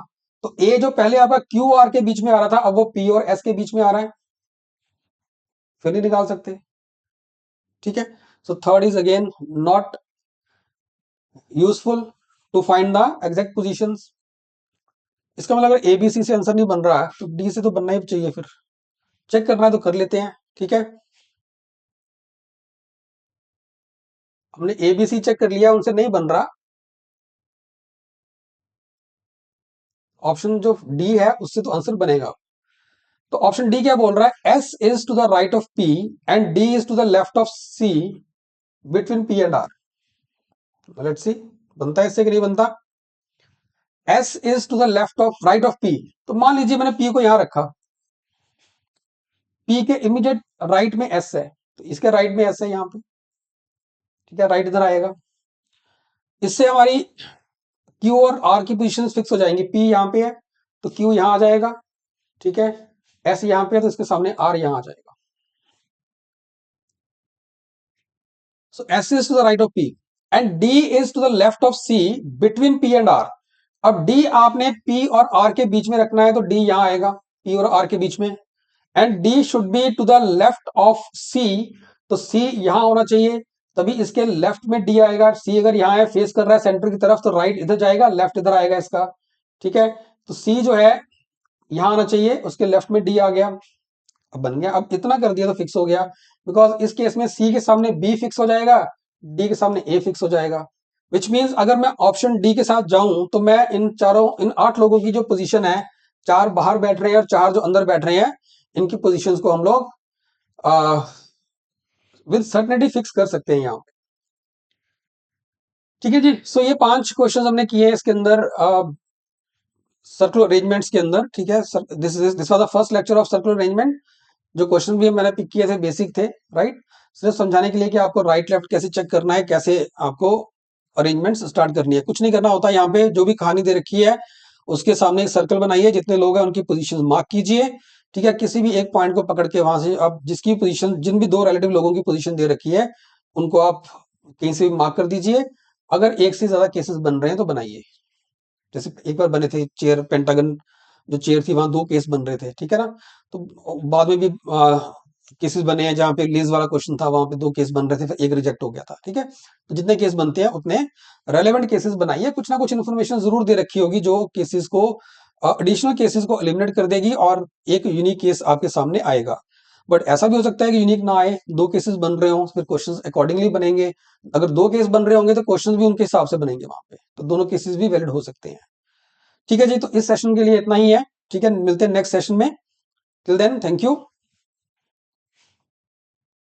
तो ए जो पहले आपका क्यू आर के बीच में आ रहा था, अब वो पी और एस के बीच में आ रहा है, फिर नहीं निकाल सकते, ठीक है। So third is again not useful to find the exact positions. इसका मतलब अगर एबीसी से आंसर नहीं बन रहा है तो डी से तो बनना ही चाहिए, फिर चेक करना है तो कर लेते हैं, ठीक है। हमने एबीसी चेक कर लिया, उनसे नहीं बन रहा, ऑप्शन जो डी है उससे तो आंसर बनेगा। तो ऑप्शन डी क्या बोल रहा है, S is to the right of P and D is to the left of C between P and R. Let's see बनता है इससे कि नहीं बनता। S is to the left of right of P, तो मान लीजिए मैंने पी को यहां रखा, पी के इमीडिएट राइट में एस है, तो इसके राइट में एस है यहां पे, ठीक है, राइट इधर आएगा। इससे हमारी क्यू और आर की पोजीशन फिक्स हो जाएंगी। पी यहां पे है तो क्यू यहां आ जाएगा, ठीक है, एस यहां पे है तो इसके सामने आर यहां आ जाएगा। So S is to the right of P and D is to the left of C between P and R. अब डी आपने पी और आर के बीच में रखना है, तो डी यहां आएगा पी और आर के बीच में, and D should be to the left of C, तो सी यहां होना चाहिए, तभी इसके लेफ्ट में डी आएगा। सी अगर यहां है फेस कर रहा है सेंटर की तरफ, तो राइट इधर जाएगा, लेफ्ट इधर आएगा इसका, ठीक है। तो सी जो है यहां आना चाहिए, उसके लेफ्ट में डी आ गया, अब बन गया। अब इतना कर दिया तो फिक्स हो गया, बिकॉज इस केस में सी के सामने बी फिक्स हो जाएगा, डी के सामने ए फिक्स हो जाएगा। विच मीन्स अगर मैं ऑप्शन डी के साथ जाऊं तो मैं इन 8 लोगों की जो पोजीशन है, 4 बाहर बैठ रहे हैं और 4 जो अंदर बैठ रहे हैं, इनकी पोजीशंस को हम लोग विद सर्टेनिटी फिक्स कर सकते हैं यहाँ पे, ठीक है जी। सो ये 5 क्वेश्चन हमने किए हैं इसके अंदर, सर्कुलर अरेंजमेंट्स के अंदर, ठीक है। This was the first lecture of circular arrangement. जो क्वेश्चन भी मैंने पिक किए थे बेसिक थे, राइट, सिर्फ समझाने के लिए कि आपको राइट लेफ्ट कैसे चेक करना है, कैसे आपको अरेंजमेंट्स स्टार्ट करनी है। कुछ नहीं करना होता, यहाँ पे जो भी कहानी दे रखी है उसके सामने एक सर्कल बनाइए, जितने लोग हैं उनकी पोजीशन मार्क कीजिए, ठीक है। किसी भी एक पॉइंट को पकड़ के वहां से आप जिसकी पोजीशन, जिन भी 2 रिलेटिव लोगों की पोजीशन दे रखी है उनको आप कहीं से भी मार्क कर दीजिए। अगर एक से ज्यादा केसेस बन रहे हैं तो बनाइए, जैसे एक बार बने थे चेयर पेंटागन जो चेयर थी वहां 2 केस बन रहे थे, ठीक है ना। तो बाद में भी केसेस बने हैं जहां पे लीज वाला क्वेश्चन था, वहां पे 2 केस बन रहे थे, फिर एक रिजेक्ट हो गया था, ठीक है। तो जितने केस बनते हैं उतने रेलेवेंट केसेस बनाइए, कुछ ना कुछ इन्फॉर्मेशन जरूर दे रखी होगी जो केसेस को, एडिशनल केसेस को एलिमिनेट कर देगी और एक यूनिक केस आपके सामने आएगा। बट ऐसा भी हो सकता है कि यूनिक ना आए, 2 केसेस बन रहे हो, फिर क्वेश्चंस अकॉर्डिंगली बनेंगे। अगर 2 केस बन रहे होंगे तो क्वेश्चंस भी उनके हिसाब से बनेंगे वहां पे, तो दोनों केसेस भी वैलिड हो सकते हैं, ठीक है जी। तो इस सेशन के लिए इतना ही है, ठीक है, मिलते हैं नेक्स्ट सेशन में। Till then thank you.